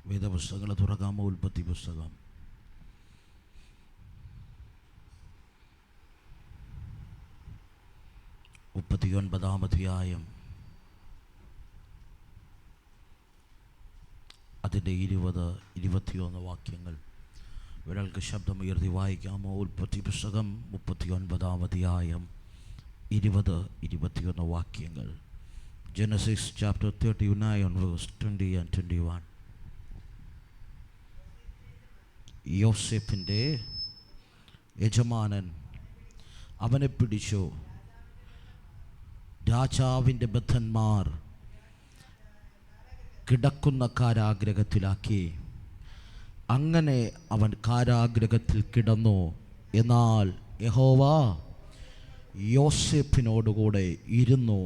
വേദപുസ്തകങ്ങൾ തുറക്കാമോ? ഉൽപ്പത്തി പുസ്തകം 39-ാം അധ്യായം അതിൻ്റെ 20-21 വാക്യങ്ങൾ. ഒരാൾക്ക് ശബ്ദമുയർത്തി വായിക്കാമോ? ഉൽപ്പത്തി പുസ്തകം 39-ാം അധ്യായം 20-21 വാക്യങ്ങൾ. Genesis chapter 39 verse 20 and 21. യോസേഫിൻ്റെ യജമാനൻ അവനെ പിടിച്ചു രാജാവിൻ്റെ ബദ്ധന്മാർ കിടക്കുന്ന കാരാഗ്രഹത്തിലാക്കി. അങ്ങനെ അവൻ കാരാഗ്രഹത്തിൽ കിടന്നു. എന്നാൽ യഹോവ യോസേഫിനോടുകൂടെ ഇരുന്നു.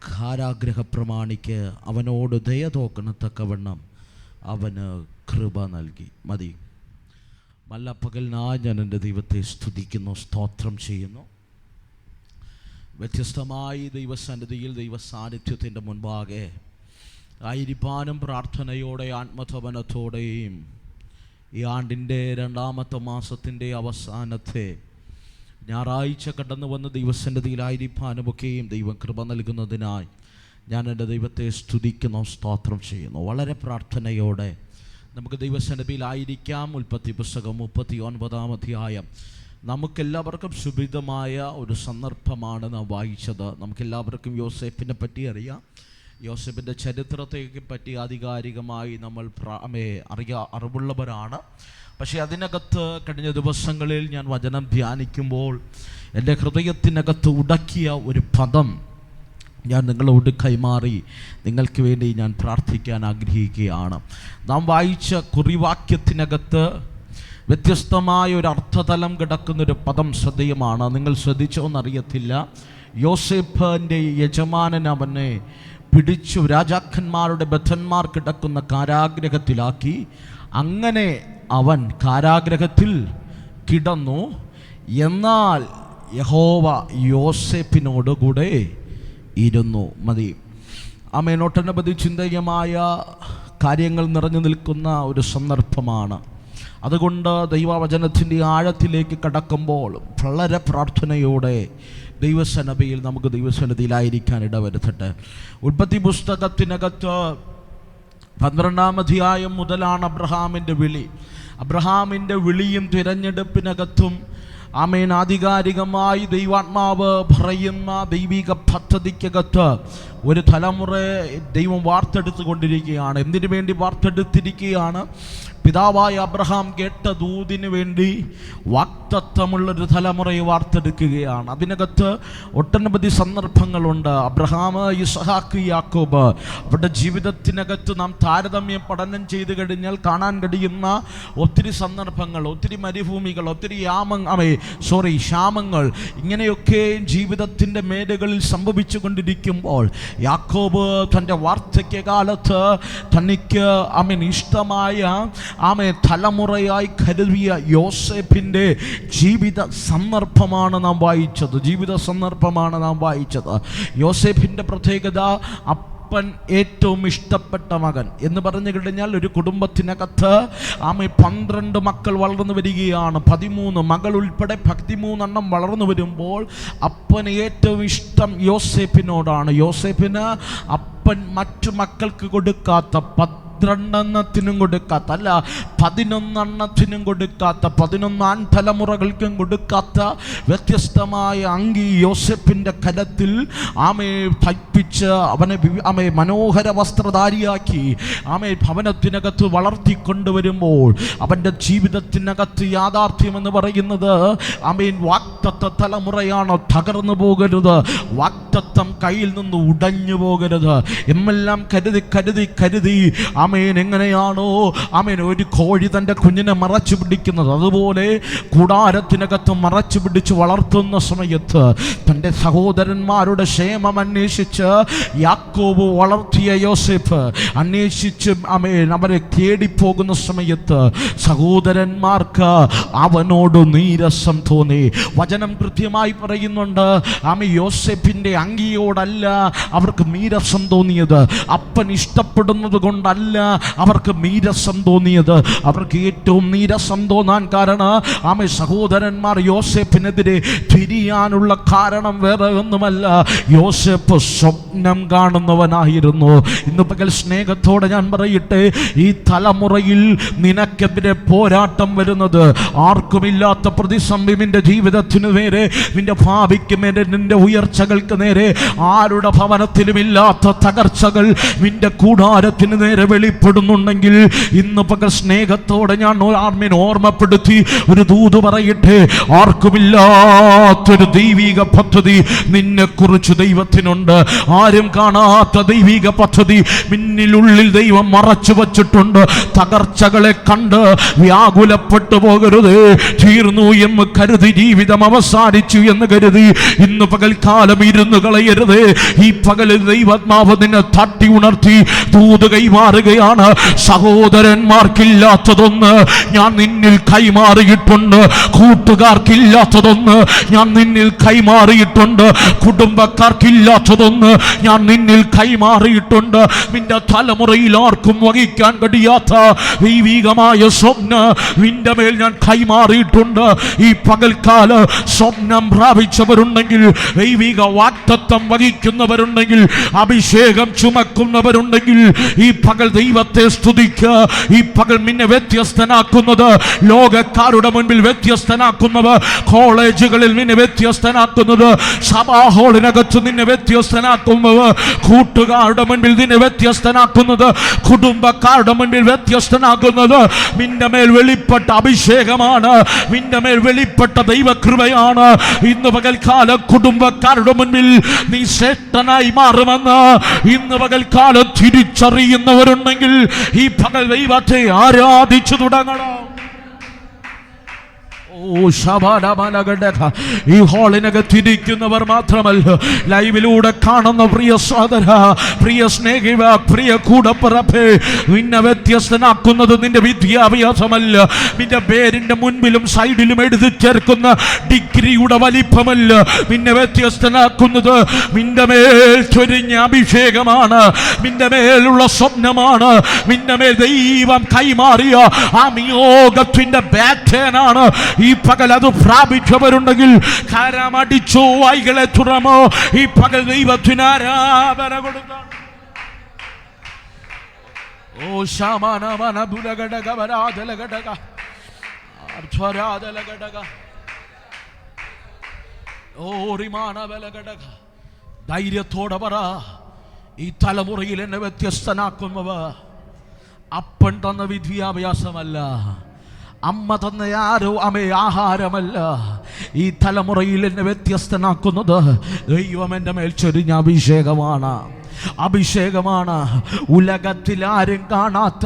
കാരാഗ്രഹ പ്രമാണിക്ക് അവനോട് ദയ തോക്കണത്തക്കവണ്ണം അവന് കൃപ നൽകി. മതി. മല്ലപ്പകലിനായി ഞാൻ എൻ്റെ ദൈവത്തെ സ്തുതിക്കുന്നു, സ്തോത്രം ചെയ്യുന്നു. വ്യത്യസ്തമായി ദൈവസന്നിധിയിൽ ദൈവസാന്നിധ്യത്തിൻ്റെ മുൻപാകെ ആയിരിക്കാനും പ്രാർത്ഥനയോടെ ആത്മതപനത്തോടെയും ഈ ആണ്ടിൻ്റെ 2-ാമത്തെ മാസത്തിൻ്റെ അവസാനത്തെ ഞായറാഴ്ച കടന്നു വന്ന് ദൈവസന്നിധിയിലായിരിക്കാനുമൊക്കെയും ദൈവം കൃപ നൽകുന്നതിനായി ഞാൻ എൻ്റെ ദൈവത്തെ സ്തുതിക്കുന്നു, സ്തോത്രം ചെയ്യുന്നു. വളരെ പ്രാർത്ഥനയോടെ നമുക്ക് ദൈവസന്നിധിയിലായിരിക്കാം. ഉൽപ്പത്തി പുസ്തകം 39-ാം അധ്യായം നമുക്കെല്ലാവർക്കും സുഭിതമായ ഒരു സന്ദർഭമാണ് നാം വായിച്ചത്. നമുക്കെല്ലാവർക്കും യോസേഫിനെ പറ്റി അറിയാം. യോസേഫിൻ്റെ ചരിത്രത്തെ പറ്റി ആധികാരികമായി നമ്മൾ അറിവുള്ളവരാണ്. പക്ഷേ അതിനകത്ത് കഴിഞ്ഞ ദിവസങ്ങളിൽ ഞാൻ വചനം ധ്യാനിക്കുമ്പോൾ എൻ്റെ ഹൃദയത്തിനകത്ത് ഉടക്കിയ ഒരു പദം ഞാൻ നിങ്ങളോട് കൈമാറി നിങ്ങൾക്ക് വേണ്ടി ഞാൻ പ്രാർത്ഥിക്കാൻ ആഗ്രഹിക്കുകയാണ്. നാം വായിച്ച കുറിവാക്യത്തിനകത്ത് വ്യത്യസ്തമായ ഒരു അർത്ഥതലം കിടക്കുന്നൊരു പദം ശ്രദ്ധേയമാണ്. നിങ്ങൾ ശ്രദ്ധിച്ചോന്നറിയത്തില്ല. യോസേഫിൻ്റെ യജമാനൻ അവനെ പിടിച്ചു രാജാക്കന്മാരുടെ ബദ്ധന്മാർ കിടക്കുന്ന കാരാഗ്രഹത്തിലാക്കി. അങ്ങനെ അവൻ കാരാഗ്രഹത്തിൽ കിടന്നു. എന്നാൽ യഹോവ യോസേഫിനോടുകൂടെ ഇരുന്നു. മതി. ആമേൻ. ഒട്ടനവധി ചിന്തനീയമായ കാര്യങ്ങൾ നിറഞ്ഞു നിൽക്കുന്ന ഒരു സന്ദർഭമാണ്. അതുകൊണ്ട് ദൈവവചനത്തിൻ്റെ ആഴത്തിലേക്ക് കടക്കുമ്പോൾ വളരെ പ്രാർത്ഥനയോടെ ദൈവസന്നിധിയിൽ നമുക്ക് ദൈവസന്നിധിയിലായിരിക്കാൻ ഇടവരുത്തട്ടെ. ഉൽപ്പത്തി പുസ്തകത്തിനകത്ത് 12-ാം അധ്യായം മുതലാണ് അബ്രഹാമിൻ്റെ വിളി. അബ്രഹാമിൻ്റെ വിളിയും തിരഞ്ഞെടുപ്പിനകത്തും ആമേൻ ആധികാരികമായി ദൈവാത്മാവ് പറയുന്ന ദൈവിക പദ്ധതിക്കകത്ത് ഒരു തലമുറയെ ദൈവം വാർത്തെടുത്തു കൊണ്ടിരിക്കുകയാണ്. എന്തിനു വേണ്ടി വാർത്തെടുത്തിരിക്കുകയാണ്? പിതാവായ അബ്രഹാം കേട്ട ദൂതിന് വേണ്ടി വാക്തത്വമുള്ളൊരു തലമുറയെ വാർത്തെടുക്കുകയാണ്. അതിനകത്ത് ഒട്ടനവധി സന്ദർഭങ്ങളുണ്ട്. അബ്രഹാം, ഇസ്ഹാക്ക്, യാക്കോബ് അവരുടെ ജീവിതത്തിനകത്ത് നാം താരതമ്യം പഠനം ചെയ്തു കഴിഞ്ഞാൽ കാണാൻ കഴിയുന്ന ഒത്തിരി സന്ദർഭങ്ങൾ, ഒത്തിരി മരുഭൂമികൾ, ഒത്തിരി ക്ഷാമങ്ങൾ ഇങ്ങനെയൊക്കെ ജീവിതത്തിൻ്റെ മേഖലകളിൽ സംഭവിച്ചു കൊണ്ടിരിക്കുമ്പോൾ യാക്കോബ് തൻ്റെ വാർദ്ധക്യകാലത്ത് തനിക്ക് ഇഷ്ടമായ തലമുറയായി കരുതിയ യോസേഫിൻ്റെ ജീവിത സന്ദർഭമാണ് നാം വായിച്ചത്. യോസേഫിൻ്റെ പ്രത്യേകത അപ്പൻ ഏറ്റവും ഇഷ്ടപ്പെട്ട മകൻ എന്ന് പറഞ്ഞു കഴിഞ്ഞാൽ ഒരു കുടുംബത്തിനകത്ത് 12 മക്കൾ വളർന്നു വരികയാണ്. 13 മകൾ ഉൾപ്പെടെ 13 വളർന്നു വരുമ്പോൾ അപ്പന് ഏറ്റവും ഇഷ്ടം യോസേഫിനോടാണ്. യോസേഫിന് അപ്പൻ മറ്റു മക്കൾക്ക് കൊടുക്കാത്ത 12 കൊടുക്കാത്ത, അല്ല 11 കൊടുക്കാത്ത, 11 ആൺതലമുറകൾക്കും കൊടുക്കാത്ത വ്യത്യസ്തമായ അങ്കി യോസേഫിൻ്റെ കരത്തിൽ തയ്പ്പിച്ച് അവനെ മനോഹര വസ്ത്രധാരിയാക്കി ഭവനത്തിനകത്ത് വളർത്തിക്കൊണ്ടുവരുമ്പോൾ അവൻ്റെ ജീവിതത്തിനകത്ത് യാഥാർത്ഥ്യമെന്ന് പറയുന്നത് വാക്തത്വ തലമുറയാണ്. തകർന്നു പോകരുത്, വാക്തത്വം കയ്യിൽ നിന്ന് ഉടഞ്ഞു പോകരുത് എന്നെല്ലാം കരുതി എങ്ങനെയാണോ ഒരു കോഴി തൻ്റെ കുഞ്ഞിനെ മറച്ചു പിടിക്കുന്നത്, അതുപോലെ കൂടാരത്തിനകത്ത് മറച്ചു പിടിച്ച് വളർത്തുന്ന സമയത്ത് തൻ്റെ സഹോദരന്മാരുടെ ക്ഷേമം അന്വേഷിച്ച് യാക്കോബ് വളർത്തിയ യോസേഫ് അന്വേഷിച്ച് അവരെ തേടിപ്പോകുന്ന സമയത്ത് സഹോദരന്മാർക്ക് അവനോട് നീരസം തോന്നി. വചനം കൃത്യമായി പറയുന്നുണ്ട്, യോസേഫിൻ്റെ അങ്കിയോടല്ല അവർക്ക് നീരസം തോന്നിയത്, അപ്പൻ ഇഷ്ടപ്പെടുന്നത് കൊണ്ടല്ല അവർക്ക് നീരസം തോന്നിയത്. അവർക്ക് ഏറ്റവും നീരസം തോന്നാൻ കാരണം സഹോദരന്മാർ യോസേപ്പിനെതിരെ തിരിയാനുള്ള കാരണം വേറെ ഒന്നുമല്ല. യോസേപ്പ് സ്വപ്നം കാണുന്നവനായിരുന്നു. ഇന്ന് പകൽ സ്നേഹത്തോടെ ഞാൻ പറയട്ടെ, ഈ തലമുറയിൽ നിനക്കെതിരെ പോരാട്ടം വരുന്നത് ആർക്കുമില്ലാത്ത പ്രതിസന്ധി നിന്റെ ജീവിതത്തിന് നേരെ, നിന്റെ ഭാവിക്ക് നേരെ, നിന്റെ ഉയർച്ചകൾക്ക് നേരെ, ആരുടെ ഭവനത്തിലുമില്ലാത്ത തകർച്ചകൾ നിന്റെ കൂടാരത്തിന് നേരെ വെളിപ്പെടുന്നുണ്ടെങ്കിൽ ഇന്ന് പകൽ സ്നേഹത്തോടെ ഞാൻ ഓർമ്മപ്പെടുത്തി ഒരു ദൂത് പറയട്ടെ. ആർക്കുമില്ലാത്തൊരു ദൈവിക പദ്ധതി നിന്നെക്കുറിച്ച് ദൈവത്തിനുണ്ട്. ആരും കാണാത്ത ദൈവിക പദ്ധതി നിന്നിലുള്ളിൽ ദൈവം മറച്ചു വച്ചിട്ടുണ്ട്. തകർച്ചകളെ കണ്ട് വ്യാകുലപ്പെട്ടു പോകരുത്. തീർന്നു എന്ന് കരുതി, ജീവിതം അവസാനിച്ചു എന്ന് കരുതി ഇന്ന് പകൽക്കാലം ഇരുന്ന് കളയരുത്. ഈ പകലിൽ ദൈവാത്മാവ് നിന്നെ തട്ടി ഉണർത്തി ദൂത് കൈമാറുകയാണ്. സഹോദരന്മാർക്കില്ലാത്തതൊന്ന് ഞാൻ നിന്നിൽ കൈമാറിയിട്ടുണ്ട്. കൂട്ടുകാർക്കില്ലാത്തതൊന്ന് ഞാൻ നിന്നിൽ കൈമാറിയിട്ടുണ്ട്. കുടുംബക്കാർക്കില്ലാത്തതൊന്ന് ഞാൻ നിന്നിൽ കൈമാറിയിട്ടുണ്ട്. നിന്റെ തലമുറയിൽ ആർക്കും വഹിക്കാൻ കഴിയാത്ത ദൈവികമായ സ്വപ്നം നിന്റെ മേൽ ഞാൻ കൈമാറിയിട്ടുണ്ട്. ഈ പകൽക്കാല സ്വപ്നം പ്രാപിച്ചവരുണ്ടെങ്കിൽ, ദൈവിക വാഗ്ദത്തം വഹിക്കുന്നവരുണ്ടെങ്കിൽ, അഭിഷേകം ചുമക്കുന്നവരുണ്ടെങ്കിൽ ഈ പകൽ ദൈവത്തെ സ്തുതിക്കുക. ഈ പകൽ നിന്നെ വ്യത്യസ്തനാക്കുന്നത്, ലോകക്കാരുടെ മുൻപിൽ വ്യത്യസ്തനാക്കുന്നത്, കോളേജുകളിൽ നിന്നെ വ്യത്യസ്തനാക്കുന്നത്, സഭാ ഹാളിനകത്ത് നിന്നെ വ്യത്യസ്തനാക്കുന്നത്, കൂട്ടുകാരുടെ മുൻപിൽ നിന്നെ വ്യത്യസ്തനാക്കുന്നത്, കുടുംബക്കാരുടെ മുൻപിൽ വ്യത്യസ്തനാക്കുന്നത് നിന്റെ മേൽ വെളിപ്പെട്ട അഭിഷേകമാണ്. നിന്റെ മേൽ വെളിപ്പെട്ട ദൈവകൃപയാണ്. ഇന്ന് പകൽക്കാലം കുടുംബക്കാരുടെ മുൻപിൽ നീ ശ്രേഷ്ഠനായി മാറുമെന്ന് ഇന്ന് പകൽക്കാലം തിരിച്ചറിയുന്നവരുണ്ടെങ്കിൽ ഈ പകൽ ദൈവത്തെ ആരാധിച്ചു തുടങ്ങണം. ഈ ഹാളിനകത്തിരിക്കുന്നവർ മാത്രമല്ല, ലൈവിലൂടെ കാണുന്ന പ്രിയ സഹോദര, പ്രിയ സ്നേഹിത, പ്രിയ കൂടപ്പിറപ്പേ, നിന്നെ വ്യത്യസ്തനാക്കുന്നത് നിന്റെ വിദ്യാഭ്യാസമല്ല, നിന്റെ പേരിന്റെ മുൻപിലും സൈഡിലും എഴുതി ചേർക്കുന്ന ഡിഗ്രിയുടെ വലിപ്പമല്ല. നിന്നെ വ്യത്യസ്തനാക്കുന്നത് നിന്റെ മേൽ ചൊരിഞ്ഞ അഭിഷേകമാണ്, നിന്റെ മേലുള്ള സ്വപ്നമാണ്, നിന്റെ മേൽ ദൈവം കൈമാറിയ ആ നിയോഗത്തിന്റെ ബാറ്റേനാണ്. ഈ പകൽ അത് പ്രാപിച്ചവരുണ്ടെങ്കിൽ കരമടിച്ചു വൈകളെ തുറമോ ഈ പകൽ ദൈവത്തിന് ആരാധന കൊടുക്കാം. ഓ ശമനമന ബുലഘടക വരാധലഘടക അർദ്ധരാധലഘടക ഓ റിമാനവലഘടക. ധൈര്യത്തോടെ പറ, ഈ തലമുറയിൽ എന്നെ വ്യത്യസ്തനാക്കുന്നവ അപ്പൻ തന്ന വിദ്യാഭ്യാസമല്ല, അമ്മ തന്ന ആഹാരമല്ല. ഈ തലമുറയിൽ എന്നെ വ്യത്യസ്തനാക്കുന്നത് ദൈവം എൻ്റെ മേൽ ചൊരിഞ്ഞ അഭിഷേകമാണ്. ഉലകത്തിൽ ആരും കാണാത്ത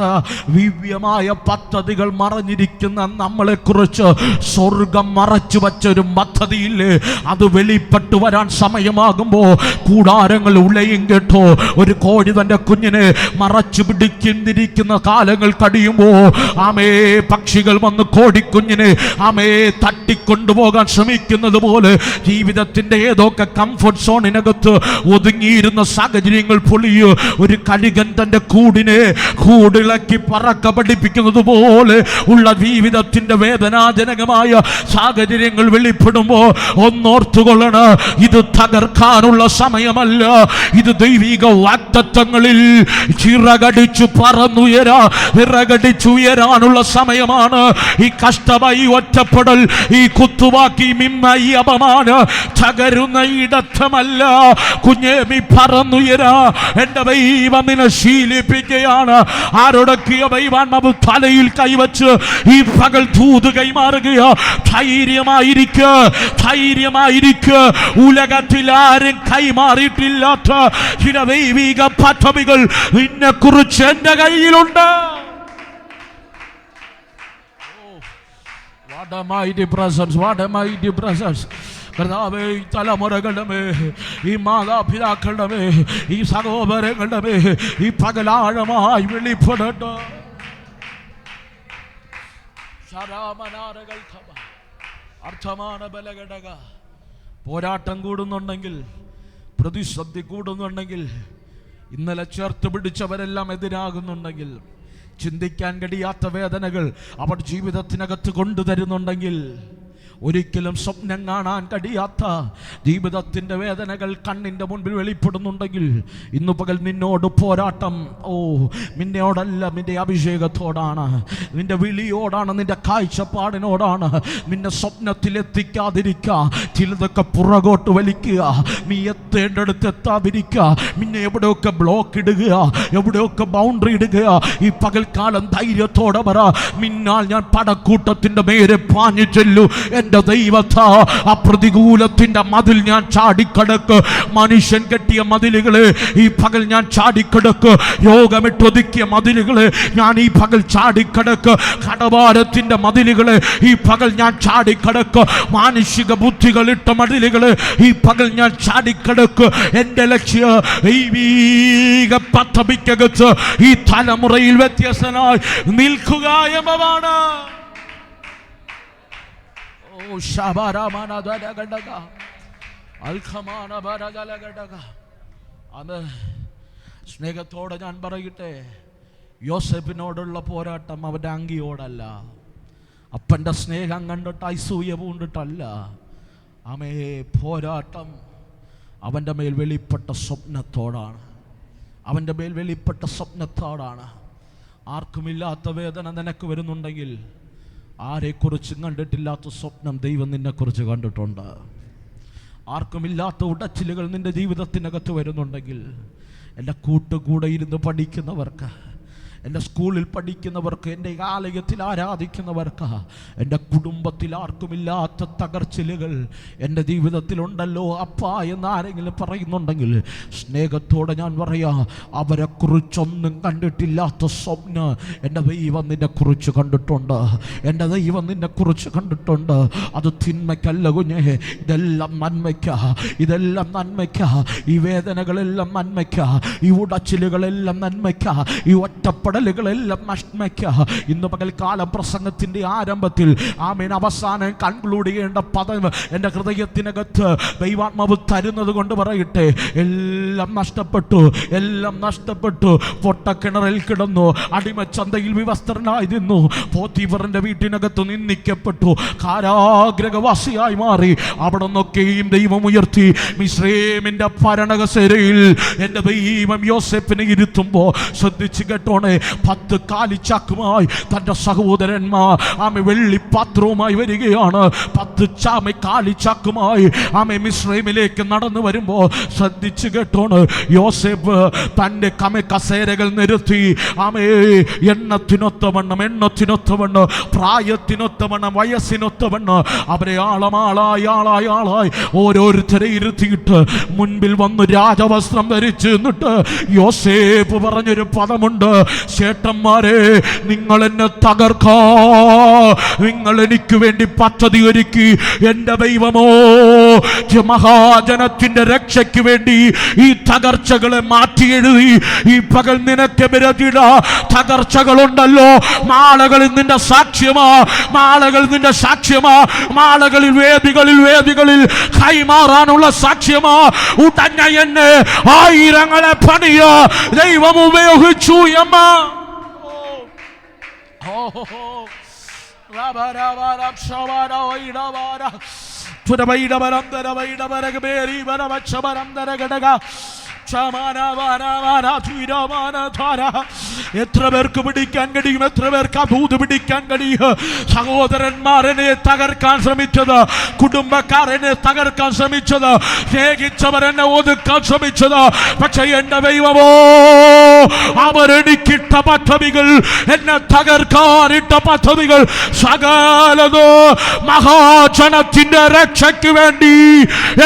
ദിവ്യമായ പദ്ധതികൾ മറഞ്ഞിരിക്കുന്ന നമ്മളെക്കുറിച്ച് സ്വർഗം മറച്ചു വച്ചൊരു പദ്ധതിയില്ലേ, അത് വെളിപ്പെട്ടു വരാൻ സമയമാകുമ്പോൾ കൂടാരങ്ങൾ ഉലയും കേട്ടോ. ഒരു കോഴി തൻ്റെ കുഞ്ഞിനെ മറച്ചു പിടിച്ചിരിക്കുന്ന കാലങ്ങൾ കഴിയുമ്പോൾ പക്ഷികൾ വന്ന് കോഴിക്കുഞ്ഞിനെ തട്ടിക്കൊണ്ടുപോകാൻ ശ്രമിക്കുന്നത് പോലെ ജീവിതത്തിന്റെ ഏതൊക്കെ കംഫർട്ട് സോണിനകത്ത് ഒതുങ്ങിയിരുന്ന സാഹചര്യം പൊളിയോ. ഒരു കഴുകൻ തന്റെ കൂടിളക്കി പറക്ക പഠിപ്പിക്കുന്നത് പോലെ ഉള്ള ജീവിതത്തിന്റെ വേദനാജനകമായ സാഹചര്യങ്ങൾ വെളിപ്പെടുമ്പോൾ ഒന്നോർത്തുകൊള്ളണം, ഇത് തകർക്കാനുള്ള സമയമല്ല, ഇത് ദൈവിക വാഗ്ദത്തങ്ങളിൽ ചിറകടിച്ചു വിറകടിച്ചുയരാനുള്ള സമയമാണ്. ഈ കഷ്ടമായി ഒറ്റപ്പെടൽ, ഈ കുത്തുവാക്കി മിമ്മ, ഈ അപമാനം തകരുന്ന ഇടത്തമല്ല. കുഞ്ഞേ, നീ പറന്നുയരാ. എന്റെ ദൈവം നിന്നെ ശീലിപ്പിക്കുകയാണ്. ആരോടൊക്കെയോ ദൈവാത്മാവ് തലയിൽ കൈവച്ച് ഈ പകൽ ദൂത് കൈമാറുകയോ. ധൈര്യമായിരിക്കുക. ഉലകത്തിൽ ആരും കൈമാറിയിട്ടില്ലാത്ത ചില ദൈവിക പദ്ധതികൾ നിന്നെ കുറിച്ച് എന്റെ കയ്യിലുണ്ട്. What a mighty presence. കർത്താവേ, ഈ തലമുറകളുടെ മേ, ഈ മാതാപിതാക്കളുടെ മേ, ഈ സഹോദരങ്ങളുടെ മേ ഈ പകലാഴമായി വെളിപ്പെടട്ടെ. അർത്ഥമാണ് ബലഘടക. പോരാട്ടം കൂടുന്നുണ്ടെങ്കിൽ, പ്രതിസന്ധി കൂടുന്നുണ്ടെങ്കിൽ ഇന്നലെ ചേർത്ത് പിടിച്ചവരെല്ലാം എതിരാകുന്നുണ്ടെങ്കിൽ, ചിന്തിക്കാൻ കഴിയാത്ത വേദനകൾ അവർ ജീവിതത്തിനകത്ത് കൊണ്ടുതരുന്നുണ്ടെങ്കിൽ, ഒരിക്കലും സ്വപ്നം കാണാൻ കഴിയാത്ത ജീവിതത്തിൻ്റെ വേദനകൾ കണ്ണിൻ്റെ മുൻപിൽ വെളിപ്പെടുന്നുണ്ടെങ്കിൽ, ഇന്നു പകൽ നിന്നോട് പോരാട്ടം. നിന്നോടല്ല, നിന്റെ അഭിഷേകത്തോടാണ്, നിന്റെ വിളിയോടാണ്, നിന്റെ കാഴ്ചപ്പാടിനോടാണ്. നിന്റെ സ്വപ്നത്തിലെത്തിക്കാതിരിക്കുക, ചിലതൊക്കെ പുറകോട്ട് വലിക്കുക, നീ എത്തേണ്ടടുത്ത് എത്താതിരിക്കുക, നിന്നെ എവിടെയൊക്കെ ബ്ലോക്ക് ഇടുക, എവിടെയൊക്കെ ബൗണ്ടറി ഇടുക. ഈ പകൽക്കാലം ധൈര്യത്തോടെ പറ, നിന്നാൽ ഞാൻ പടക്കൂട്ടത്തിൻ്റെ മേരെ പാഞ്ഞു ചെല്ലു. എൻ്റെ ദൈവത്താ, ആ പ്രതികൂലത്തിൻ്റെ മതിൽ ഞാൻ ചാടിക്കടക്ക്. മനുഷ്യൻ കെട്ടിയ മതിലുകളെ ഈ പകൽ ഞാൻ ചാടിക്കടക്ക്. രോഗമിട്ടൊതുക്കിയ മതിലുകളെ ഞാൻ ഈ പകൽ ചാടിക്കടക്ക്. കടഭാരത്തിൻ്റെ മതിലുകളെ ഈ പകൽ ഞാൻ ചാടിക്കടക്ക്. മാനുഷിക ബുദ്ധികളിട്ട മതിലുകളെ ഈ പകൽ ഞാൻ ചാടിക്കടക്ക്. എൻ്റെ ലക്ഷ്യം ദൈവീക പദ്ധതിക്കകത്ത് ഈ തലമുറയിൽ വ്യത്യസ്തനായി നിൽക്കുക എന്നതാണ്. സ്നേഹത്തോടെ ഞാൻ പറയട്ടെ, യോസേഫിനോടുള്ള പോരാട്ടം അവൻ്റെ അങ്കിയോടല്ല, അപ്പൻ്റെ സ്നേഹം കണ്ടിട്ട് അസൂയ പൂണ്ടിട്ടല്ല. പോരാട്ടം അവൻ്റെ മേൽ വെളിപ്പെട്ട സ്വപ്നത്തോടാണ്, അവൻ്റെ മേൽ വെളിപ്പെട്ട സ്വപ്നത്തോടാണ്. ആർക്കുമില്ലാത്ത വേദന നിനക്ക് വരുന്നുണ്ടെങ്കിൽ, ആരെക്കുറിച്ചും കണ്ടിട്ടില്ലാത്ത സ്വപ്നം ദൈവം നിന്നെക്കുറിച്ച് കണ്ടിട്ടുണ്ട്. ആർക്കുമില്ലാത്ത ഉടച്ചിലുകൾ നിൻ്റെ ജീവിതത്തിനകത്ത് വരുന്നുണ്ടെങ്കിൽ, എൻ്റെ കൂട്ടുകൂടെ ഇരുന്ന് പഠിക്കുന്നവർക്ക്, എൻ്റെ സ്കൂളിൽ പഠിക്കുന്നവർക്ക്, എൻ്റെ ആലയത്തിൽ ആരാധിക്കുന്നവർക്ക്, എൻ്റെ കുടുംബത്തിൽ ആർക്കുമില്ലാത്ത തകർച്ചിലുകൾ എൻ്റെ ജീവിതത്തിലുണ്ടല്ലോ അപ്പ എന്ന് ആരെങ്കിലും പറയുന്നുണ്ടെങ്കിൽ, സ്നേഹത്തോടെ ഞാൻ പറയാം, അവരെക്കുറിച്ചൊന്നും കണ്ടിട്ടില്ലാത്ത സ്വപ്നം എൻ്റെ ദൈവം നിന്നെക്കുറിച്ച് കണ്ടിട്ടുണ്ട്. എൻ്റെ ദൈവം നിന്നെക്കുറിച്ച് കണ്ടിട്ടുണ്ട്. അത് തിന്മയ്ക്കല്ല കുഞ്ഞേ, ഇതെല്ലാം നന്മയ്ക്കാ, ഇതെല്ലാം നന്മയ്ക്കാ. ഈ വേദനകളെല്ലാം നന്മയ്ക്കാ, ഈ ഉടച്ചിലുകളെല്ലാം നന്മയ്ക്കാ, ഈ ഒറ്റപ്പെടലുകളെല്ലാം നന്മയ്ക്കാ. ഇന്ന് പകൽക്കാലം പ്രസംഗത്തിൻ്റെ ആരംഭത്തിൽ അവസാനം കൺക്ലൂഡ് ചെയ്യേണ്ട പദം എൻ്റെ ഹൃദയത്തിനകത്ത് ദൈവാത്മാവ് തരുന്നത് കൊണ്ട് പറയട്ടെ, എല്ലാം നഷ്ടപ്പെട്ടു, എല്ലാം നഷ്ടപ്പെട്ടു. പൊട്ടക്കിണറിൽ കിടന്നു, അടിമച്ചന്തയിൽ വിവസ്ത്രനായി നിന്നു, പോത്തിഫറിന്റെ വീട്ടിനകത്ത് നിന്ദിക്കപ്പെട്ടു, കാരാഗ്രഹവാസിയായി മാറി. അവിടെ നിന്നൊക്കെയും ദൈവം ഉയർത്തി. മിസ്രയീമിന്റെ ഭരണകസേരയിൽ എൻ്റെ ദൈവം യോസേഫിനെ ഇരുത്തുമ്പോൾ ശ്രദ്ധിച്ചു കേട്ടോണേ, 10 കാലിച്ചാക്കുമായി തൻ്റെ സഹോദരന്മാർ വെള്ളിപ്പാത്രവുമായി വരികയാണ്. 10 കാലിച്ചാക്കുമായി മിസ്രയീമിലേക്ക് നടന്നു വരുമ്പോൾ ശ്രദ്ധിച്ചു കേട്ടോണ്, യോസേഫ് തൻ്റെ കസേരകൾ നിരത്തി എണ്ണത്തിനൊത്തവണ്ണം പ്രായത്തിനൊത്തവണ്ണം വയസ്സിനൊത്തവണ്ണം അവരെ ആളായി ഓരോരുത്തരെ ഇരുത്തിയിട്ട് മുൻപിൽ വന്ന് രാജവസ്ത്രം ധരിച്ച് നിന്നിട്ട് യോസേഫ് പറഞ്ഞൊരു പദമുണ്ട്, ചേട്ടന്മാരെ, നിങ്ങൾ എന്നെ തകർക്കാ, നിങ്ങൾ എനിക്ക് വേണ്ടി പദ്ധതി ഒരുക്കി. എൻ്റെ ദൈവമോ മഹാജനത്തിന്റെ രക്ഷയ്ക്ക് വേണ്ടി ഈ തകർച്ചകളെ മാറ്റി എഴുതി. ഈ പകൽ നിനക്ക് വിരതിട തകർച്ചകളുണ്ടല്ലോ, മാളകളിൽ നിന്റെ സാക്ഷ്യമാ, മാളകളിൽ നിന്റെ സാക്ഷ്യമാ, മാളകളിൽ വേദികളിൽ കൈമാറാനുള്ള സാക്ഷ്യമാ. ഉടഞ്ഞ എന്നെ ആയിരങ്ങളെ പണിയ ദൈവം ഉപയോഗിച്ചു എമ്മ. എത്ര പേർക്ക് പിടിക്കാൻ കഴിയും, എത്ര പേർക്ക് അഭൂത് പിടിക്കാൻ കഴിയും? സഹോദരന്മാരെന്നെ തകർക്കാൻ ശ്രമിച്ചത്, കുടുംബക്കാരെന്നെ തകർക്കാൻ ശ്രമിച്ചത്, സ്നേഹിച്ചവരെന്നെ ഒതുക്കാൻ ശ്രമിച്ചത്. പക്ഷെ എന്റെ ദൈവമോ, അവരെനിക്കിട്ട പദ്ധതികൾ, എന്നെ തകർക്കാനിട്ട പദ്ധതികൾ സകലതോ മഹാജനത്തിന്റെ രക്ഷയ്ക്ക് വേണ്ടി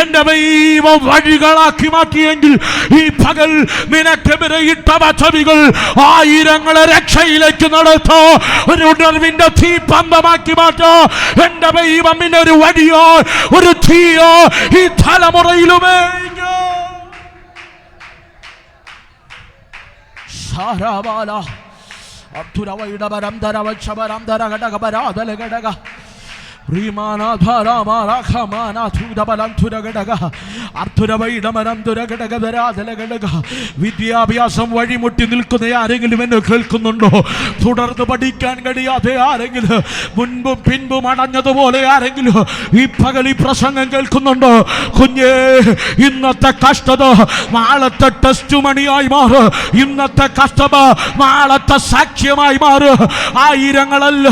എന്റെ ദൈവം വഴികളാക്കി മാറ്റിയെങ്കിൽ, ഈ പകൽ നിനക്കെതിരെ ഇട്ട പദ്ധതികൾ ആയിരങ്ങളെ രക്ഷയിലേക്ക് നടത്തോ, ഒരു ഉണർവിന്റെ തീ പന്തമാക്കി മാറ്റോ. എന്റെ ദൈവം ഒരു വഴിയോ ഒരു തീയോ ഈ തലമുറയിലുമേ വിദ്യാഭ്യാസം വഴിമുട്ടി നിൽക്കുന്ന ആരെങ്കിലും എന്നെ കേൾക്കുന്നുണ്ടോ? തുടർന്ന് പഠിക്കാൻ കഴിയാതെ ആരെങ്കിലും, മുൻപും പിൻപും അടഞ്ഞതുപോലെ ആരെങ്കിലും ഈ പകൽ ഈ പ്രസംഗം കേൾക്കുന്നുണ്ടോ? കുഞ്ഞേ, ഇന്നത്തെ കഷ്ടത നാളത്തെ ടെസ്റ്റ് മണിയായി മാറ്. ഇന്നത്തെ കഷ്ടത നാളത്തെ സാക്ഷ്യമായി മാറ്. ആയിരങ്ങളല്ല,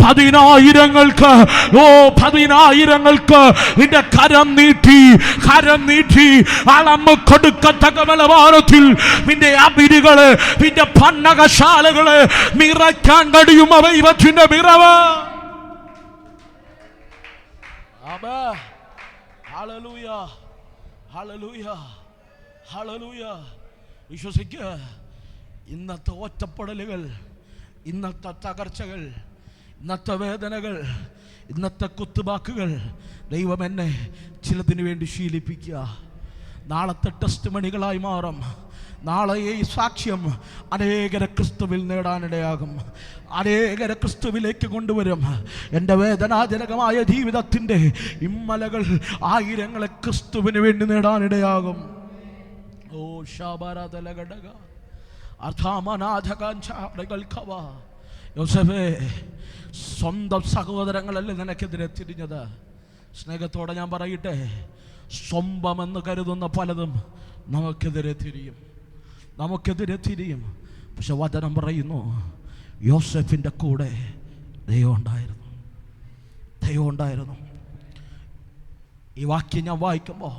പതിനായിരങ്ങൾക്ക്, പതിനായിരങ്ങൾക്ക് നിന്റെ കരം നീട്ടി അളന്ന് കൊടുക്കത്തക്ക നിലവാരത്തിൽ നിന്റെ അബിരികളെ, നിന്റെ പന്നകശാലകളെ നിറയ്ക്കാൻ കഴിയും ദൈവത്തിന്റെ മിറവ്. Hallelujah, hallelujah, hallelujah. വിശ്വസിക്കുക, ഇന്നത്തെ ഒറ്റപ്പെടലുകൾ, ഇന്നത്തെ തകർച്ചകൾ, ഇന്നത്തെ വേദനകൾ, ഇന്നത്തെ കുത്തുവാക്കുകൾ ദൈവം എന്നെ ചിലതിനു വേണ്ടി ശീലിപ്പിക്കുക. നാളത്തെ ടെസ്റ്റ് മണികളായി മാറും. നാളെ ഈ സാക്ഷ്യം അനേകരെ ക്രിസ്തുവിൽ നേടാനിടയാകും, അനേകരെ ക്രിസ്തുവിലേക്ക് കൊണ്ടുവരും. എൻ്റെ വേദനാജനകമായ ജീവിതത്തിൻ്റെ ഇമ്മലകൾ ആയിരങ്ങളെ ക്രിസ്തുവിന് വേണ്ടി നേടാനിടയാകും. ഓ ശാബാരതലഘടക അർത്ഥാമനാഥകാഞ്ചാടകൽക്കവ. യോസേഫേ, സ്വന്തം സഹോദരങ്ങളല്ലേ നിനക്കെതിരെ തിരിഞ്ഞത്? സ്നേഹത്തോടെ ഞാൻ പറയട്ടെ, സ്വന്തമെന്ന് കരുതുന്ന പലതും നമുക്കെതിരെ തിരിയും. പക്ഷെ വചനം പറയുന്നു, യോസേഫിൻ്റെ കൂടെ ദൈവം ഉണ്ടായിരുന്നു. ഈ വാക്യം ഞാൻ വായിക്കുമ്പോൾ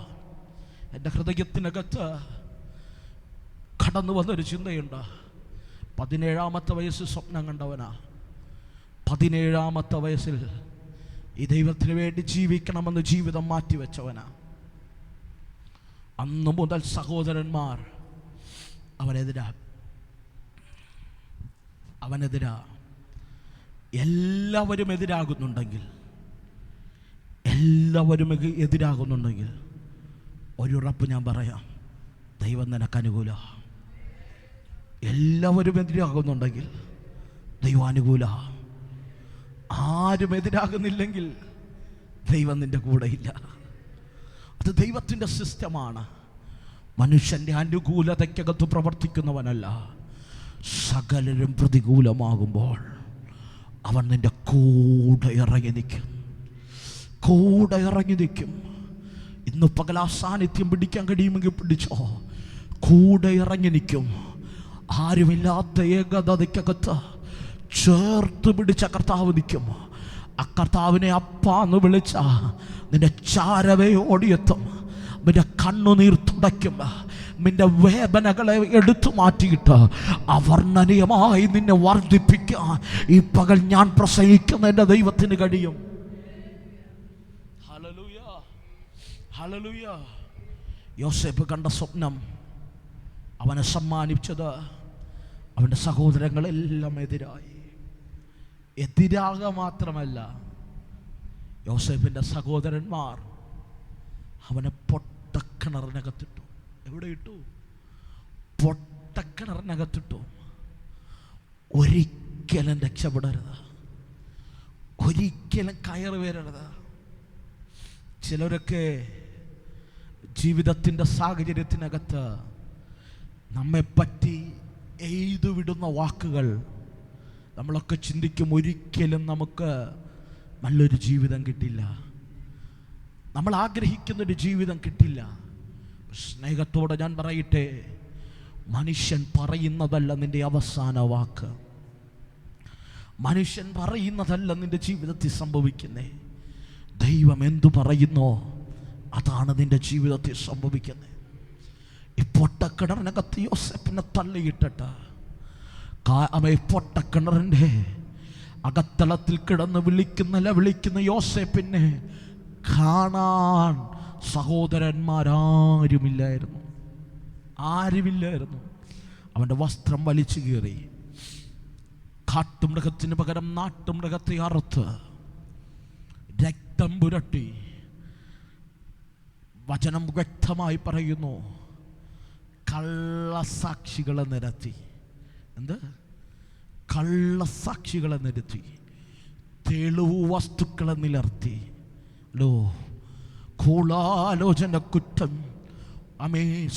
എൻ്റെ ഹൃദയത്തിനകത്ത് കടന്നു വന്നൊരു ചിന്തയുണ്ട്. 17-ാമത്തെ വയസ്സിൽ സ്വപ്നം കണ്ടവനാ. 17-ാമത്തെ വയസ്സിൽ ഈ ദൈവത്തിന് വേണ്ടി ജീവിക്കണമെന്ന് ജീവിതം മാറ്റിവെച്ചവനാ. അന്നു മുതൽ സഹോദരന്മാർ അവനെതിരാ. എല്ലാവരും എതിരാകുന്നുണ്ടെങ്കിൽ ഒരുറപ്പ് ഞാൻ പറയാം, ദൈവം നിനക്ക് അനുകൂല. എല്ലാവരും എതിരാകുന്നുണ്ടെങ്കിൽ ദൈവം അനുകൂല. ആരും എതിരാകുന്നില്ലെങ്കിൽ ദൈവം നിന്റെ കൂടെയില്ല. അത് ദൈവത്തിൻ്റെ സിസ്റ്റമാണ്. മനുഷ്യൻ്റെ അനുകൂലതയ്ക്കകത്ത് പ്രവർത്തിക്കുന്നവനല്ല. സകലരും പ്രതികൂലമാകുമ്പോൾ അവൻ നിന്റെ കൂടെ ഇറങ്ങി നിൽക്കും. ഇന്ന് പകൽ ആ സാന്നിധ്യം പിടിക്കാൻ കഴിയുമെങ്കിൽ പിടിച്ചോ. കൂടെ ഇറങ്ങി നിൽക്കും. ആരുമില്ലാത്ത ഏകതയ്ക്കകത്ത് ചേർത്ത് പിടിച്ച കർത്താവ് നിൽക്കും. ആ കർത്താവിനെ അപ്പാന്ന് വിളിച്ച നിന്റെ ചാരവേ ഓടിയെത്തും. നിന്റെ കണ്ണുനീർ തുടയ്ക്കും. നിന്റെ വേദനകളെ എടുത്തു മാറ്റിയിട്ട് അവർണ്ണനീയമായി നിന്നെ വർദ്ധിപ്പിക്കാൻ ഈ പകൽ ഞാൻ പ്രസംഗിക്കുന്ന എൻ്റെ ദൈവത്തിന് കഴിയും. Hallelujah, hallelujah. യോസേഫ് കണ്ട സ്വപ്നം അവനെ സമ്മാനിച്ചത് അവൻ്റെ സഹോദരങ്ങളെല്ലാം എതിരാക മാത്രമല്ല, യോസേഫിൻ്റെ സഹോദരന്മാർ അവനെ പൊട്ടക്കിണറിനകത്തിട്ടു. എവിടെ ഇട്ടു? പൊട്ടക്കിണറിനകത്തിട്ടു. ഒരിക്കലും രക്ഷപ്പെടരുത്, ഒരിക്കലും കയറി വരരുത്. ചിലരൊക്കെ ജീവിതത്തിൻ്റെ സാഹചര്യത്തിനകത്ത് നമ്മെപ്പറ്റി എഴുതു വിടുന്ന വാക്കുകൾ നമ്മളൊക്കെ ചിന്തിക്കും, ഒരിക്കലും നമുക്ക് നല്ലൊരു ജീവിതം കിട്ടില്ല, നമ്മൾ ആഗ്രഹിക്കുന്നൊരു ജീവിതം കിട്ടില്ല. സ്നേഹത്തോടെ ഞാൻ പറയട്ടെ, മനുഷ്യൻ പറയുന്നതല്ല നിന്റെ അവസാന വാക്ക്. മനുഷ്യൻ പറയുന്നതല്ല നിന്റെ ജീവിതത്തിൽ സംഭവിക്കുന്നേ. ദൈവം എന്തു പറയുന്നോ അതാണ് നിന്റെ ജീവിതത്തിൽ സംഭവിക്കുന്നത്. ഈ പൊട്ടക്കിണറിനകത്ത് യോസേഫിനെ തള്ളിയിട്ടിട്ട് പൊട്ടക്കിണറിൻ്റെ അകത്തളത്തിൽ കിടന്ന് വിളിക്കുന്ന യോസേഫിനെ കാണാൻ സഹോദരന്മാരാരുമില്ലായിരുന്നു. അവൻ്റെ വസ്ത്രം വലിച്ചു കീറി, കാട്ടുമൃഗത്തിന് പകരം നാട്ടുമൃഗത്തെ അറുത്ത് രക്തം പുരട്ടി. വചനം വ്യക്തമായി പറയുന്നു, കള്ളസാക്ഷികളെ നിരത്തി. കള്ളസാക്ഷികളെ നിരത്തി തെളിവ് വസ്തുക്കളെ നിലർത്തി കൂളാലോചന കുറ്റം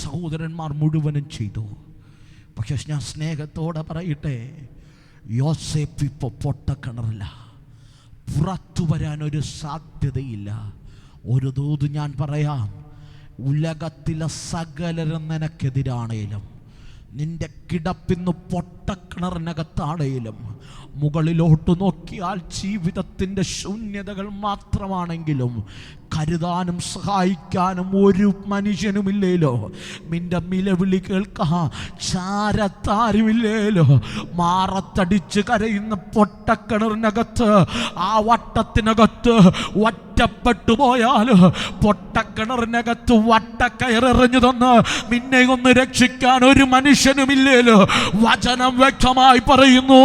സഹോദരന്മാർ മുഴുവനും ചെയ്തു. പക്ഷെ ഞാൻ സ്നേഹത്തോടെ പറയട്ടെ, യോസേഫ് ഇപ്പോൾ പൊട്ടക്കിണറില്ല, പുറത്തു വരാനൊരു സാധ്യതയില്ല. ഒരു ദൂത് ഞാൻ പറയാം, ഉലകത്തിലെ സകലരും നിനക്കെതിരാണേലും, നിന്റെ കിടപ്പിന്ന് പൊട്ടക്കിണറിനകത്താണേലും, മുകളിലോട്ട് നോക്കിയാൽ ജീവിതത്തിൻ്റെ ശൂന്യതകൾ മാത്രമാണെങ്കിലും കരുതാനും സഹായിക്കാനും ഒരു മനുഷ്യനുമില്ലേലോ, നിന്റെ നിലവിളി കേൾക്കാൻ ചാരത്താരുമില്ലേലോ, മാറത്തടിച്ച് കരയുന്ന പൊട്ടക്കിണറിനകത്ത്, ആ വട്ടത്തിനകത്ത് ഒറ്റപ്പെട്ടു പോയാൽ, പൊട്ടക്കിണറിനകത്ത് വട്ടക്കയറെറിഞ്ഞു തന്ന് നിന്നെ ഒന്ന് രക്ഷിക്കാൻ ഒരു മനുഷ്യനുമില്ലേലോ. വചനം വ്യക്തമായി പറയുന്നു,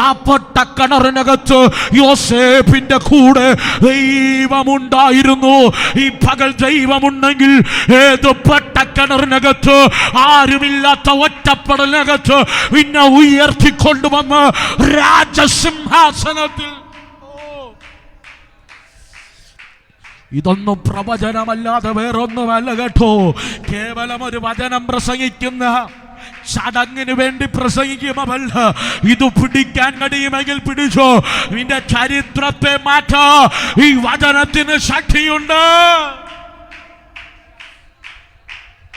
ആ പൊട്ടക്കിണറിനകത്ത് യോസേഫിന്റെ കൂടെ ദൈവമുണ്ടായിരുന്നു. ഈ പകൽ ദൈവമുണ്ടെങ്കിൽ ഏത് പൊട്ടക്കിണറിനകത്ത്, ആരുമില്ലാത്ത ഒറ്റപ്പെടലിനകത്ത് പിന്നെ ഉയർത്തിക്കൊണ്ടുവന്ന് രാജസിംഹാസനത്തിൽ. ഇതൊന്നും പ്രവചനമല്ലാതെ വേറൊന്നുമല്ല കേട്ടോ. കേവലം ഒരു വചനം പ്രസംഗിക്കുന്ന ചടങ്ങിന് വേണ്ടി പ്രസംഗിക്കുമല്ല. ഇത് പിടിക്കാൻ കഴിയുമെങ്കിൽ പിടിച്ചോ. നിന്റെ ചരിത്രത്തെ മാറ്റാ ഈ വചനത്തിന് ശക്തിയുണ്ട്.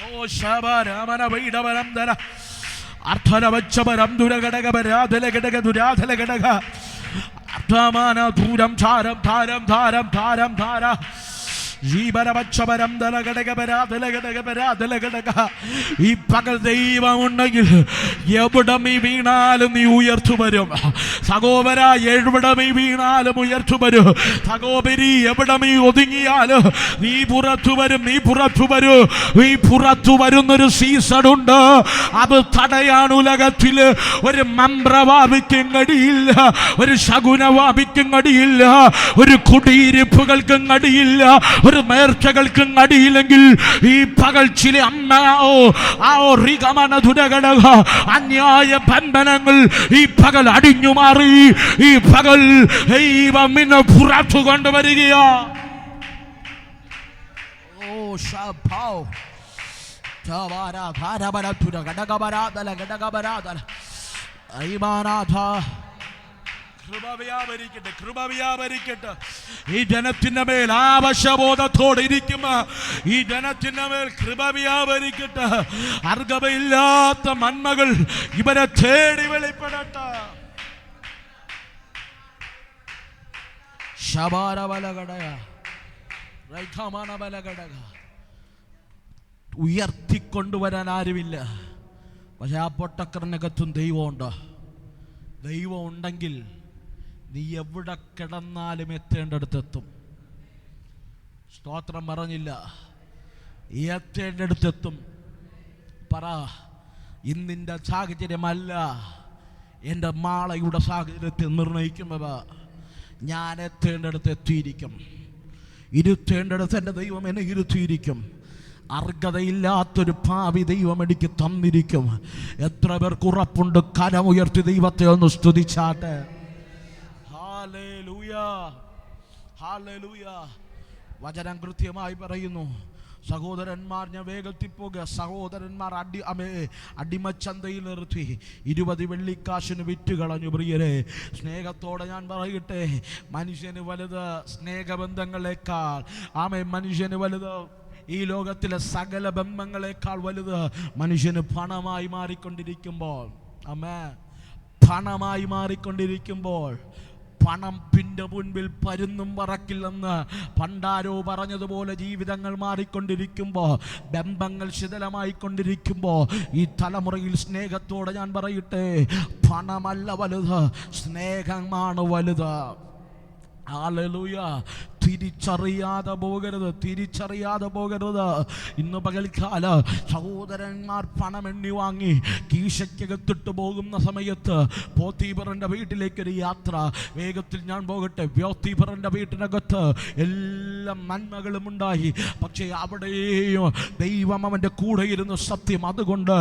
ഓ ശബരമന വൈഡവരം ധര അർത്ഥനവച്ചപരം ദുരഘടകപരാധല ഘടക ദുരാധല ഘടക അർത്ഥമാന ദൂരം ധാരം ധാരം ധാരം ധാരം ധാര ഈ പകൽ ദൈവമുണ്ടെങ്കിൽ എവിടെ നീ വീണാലും നീ ഉയർത്തു വരും. സഹോദര, എവിടെ നീ വീണാലും ഉയർത്തു വരും. സഹോദരി, എവിടെ നീ ഒതുങ്ങിയാലും നീ പുറത്തു വരും. നീ പുറത്തു വരൂ. നീ പുറത്തു വരുന്നൊരു സീസൺ ഉണ്ട്. അത് തടയാൻ ഉലകത്തിൽ ഒരു മന്ത്രവാദിക്കും കഴിയില്ല, ഒരു ശകുനവാദിക്കും കഴിയില്ല, ഒരു കുടിയിരിപ്പുകൾക്കും കഴിയില്ല, ഒരു നേർച്ചകൾക്കും അടിയില്ലെങ്കിൽ ഈ പകൽ ചില അന്യായ ബന്ധനങ്ങൾ ഈ പകൽ അടിഞ്ഞു മാറി. ഈ പകൽ ദൈവം നിന്നെ പുറത്തു കൊണ്ടുവരികയാ. ഓ ശാഭാവ് കൃപ വ്യാപരിക്കട്ടെ, കൃപ വ്യാപരിക്കട്ടെ. ഈ ജനത്തിന്റെ മേൽ ആവശ്യബോധത്തോടെ ഇരിക്കുമ്പോ ഈ ജനത്തിന്റെ മേൽ കൃപ വ്യാപരിക്കട്ടെ. അർഹതയില്ലാത്ത നന്മകൾ ഇവരെ തേടി വെളിപ്പെടട്ടെ. ഉയർത്തിക്കൊണ്ടുവരാൻ ആരുമില്ല. പക്ഷെ ആ പൊട്ടക്കറിനകത്തും ദൈവമുണ്ട്. ദൈവം ഉണ്ടെങ്കിൽ നീ എവിടെ കിടന്നാലും എത്തേണ്ടടുത്തെത്തും. സ്തോത്രം പറഞ്ഞില്ല, എത്തേണ്ടടുത്തെത്തും. പറ, ഇന്നിൻ്റെ സാഹചര്യമല്ല എൻ്റെ മാളയുടെ സാഹചര്യത്തെ നിർണയിക്കുമ്പോൾ ഞാൻ എത്തേണ്ടടുത്ത് എത്തിയിരിക്കും. ഇരുത്തേണ്ടടുത്ത് എൻ്റെ ദൈവം എന്നെ ഇരുത്തിയിരിക്കും. അർഹതയില്ലാത്തൊരു ഭാവി ദൈവം എനിക്ക് തന്നിരിക്കും. എത്ര പേർക്ക് ഉറപ്പുണ്ട്? കരമുയർത്തി ദൈവത്തെ ഒന്ന് സ്തുതിച്ചാട്ടെ. Hallelujah, hallelujah. വചനം കൃത്യമായി പറയുന്നു. സഹോദരന്മാർ, ഞാൻ വേഗത്തിൽ പോകുക. സഹോദരന്മാർ അടിമച്ചന്തയിൽ നിർത്തി 20 വെള്ളിക്കാശിന് വിറ്റ് കളഞ്ഞു. പ്രിയരെ, സ്നേഹത്തോടെ ഞാൻ പറയട്ടെ, മനുഷ്യന് വലുത് സ്നേഹബന്ധങ്ങളെക്കാൾ, മനുഷ്യന് വലുത് ഈ ലോകത്തിലെ സകല ബന്ധങ്ങളെക്കാൾ വലുത് മനുഷ്യന് പണമായി മാറിക്കൊണ്ടിരിക്കുമ്പോൾ, പണമായി മാറിക്കൊണ്ടിരിക്കുമ്പോൾ, പണം പിന്നെ മുൻപിൽ പരുന്നും പറക്കില്ലെന്ന് പണ്ടാരോ പറഞ്ഞതുപോലെ ജീവിതങ്ങൾ മാറിക്കൊണ്ടിരിക്കുമ്പോൾ, ബന്ധങ്ങൾ ശിഥിലമായിക്കൊണ്ടിരിക്കുമ്പോൾ, ഈ തലമുറയിൽ സ്നേഹത്തോടെ ഞാൻ പറയട്ടെ, പണമല്ല വലുത്, സ്നേഹമാണ് വലുത്. ഹല്ലേലൂയ. തിരിച്ചറിയാതെ പോകരുത്. ഇന്ന് പകൽക്കാല സഹോദരന്മാർ പണം എണ്ണി വാങ്ങി കീശയ്ക്കകത്തിട്ട് പോകുന്ന സമയത്ത് പോത്തീഫറിന്റെ വീട്ടിലേക്കൊരു യാത്ര. വേഗത്തിൽ ഞാൻ പോകട്ടെ. പോത്തീഫറിന്റെ വീട്ടിനകത്ത് എല്ലാ നന്മകളും ഉണ്ടായി, പക്ഷേ അവിടെയും ദൈവം അവന്റെ കൂടെ ഇരുന്ന് സത്യം. അതുകൊണ്ട്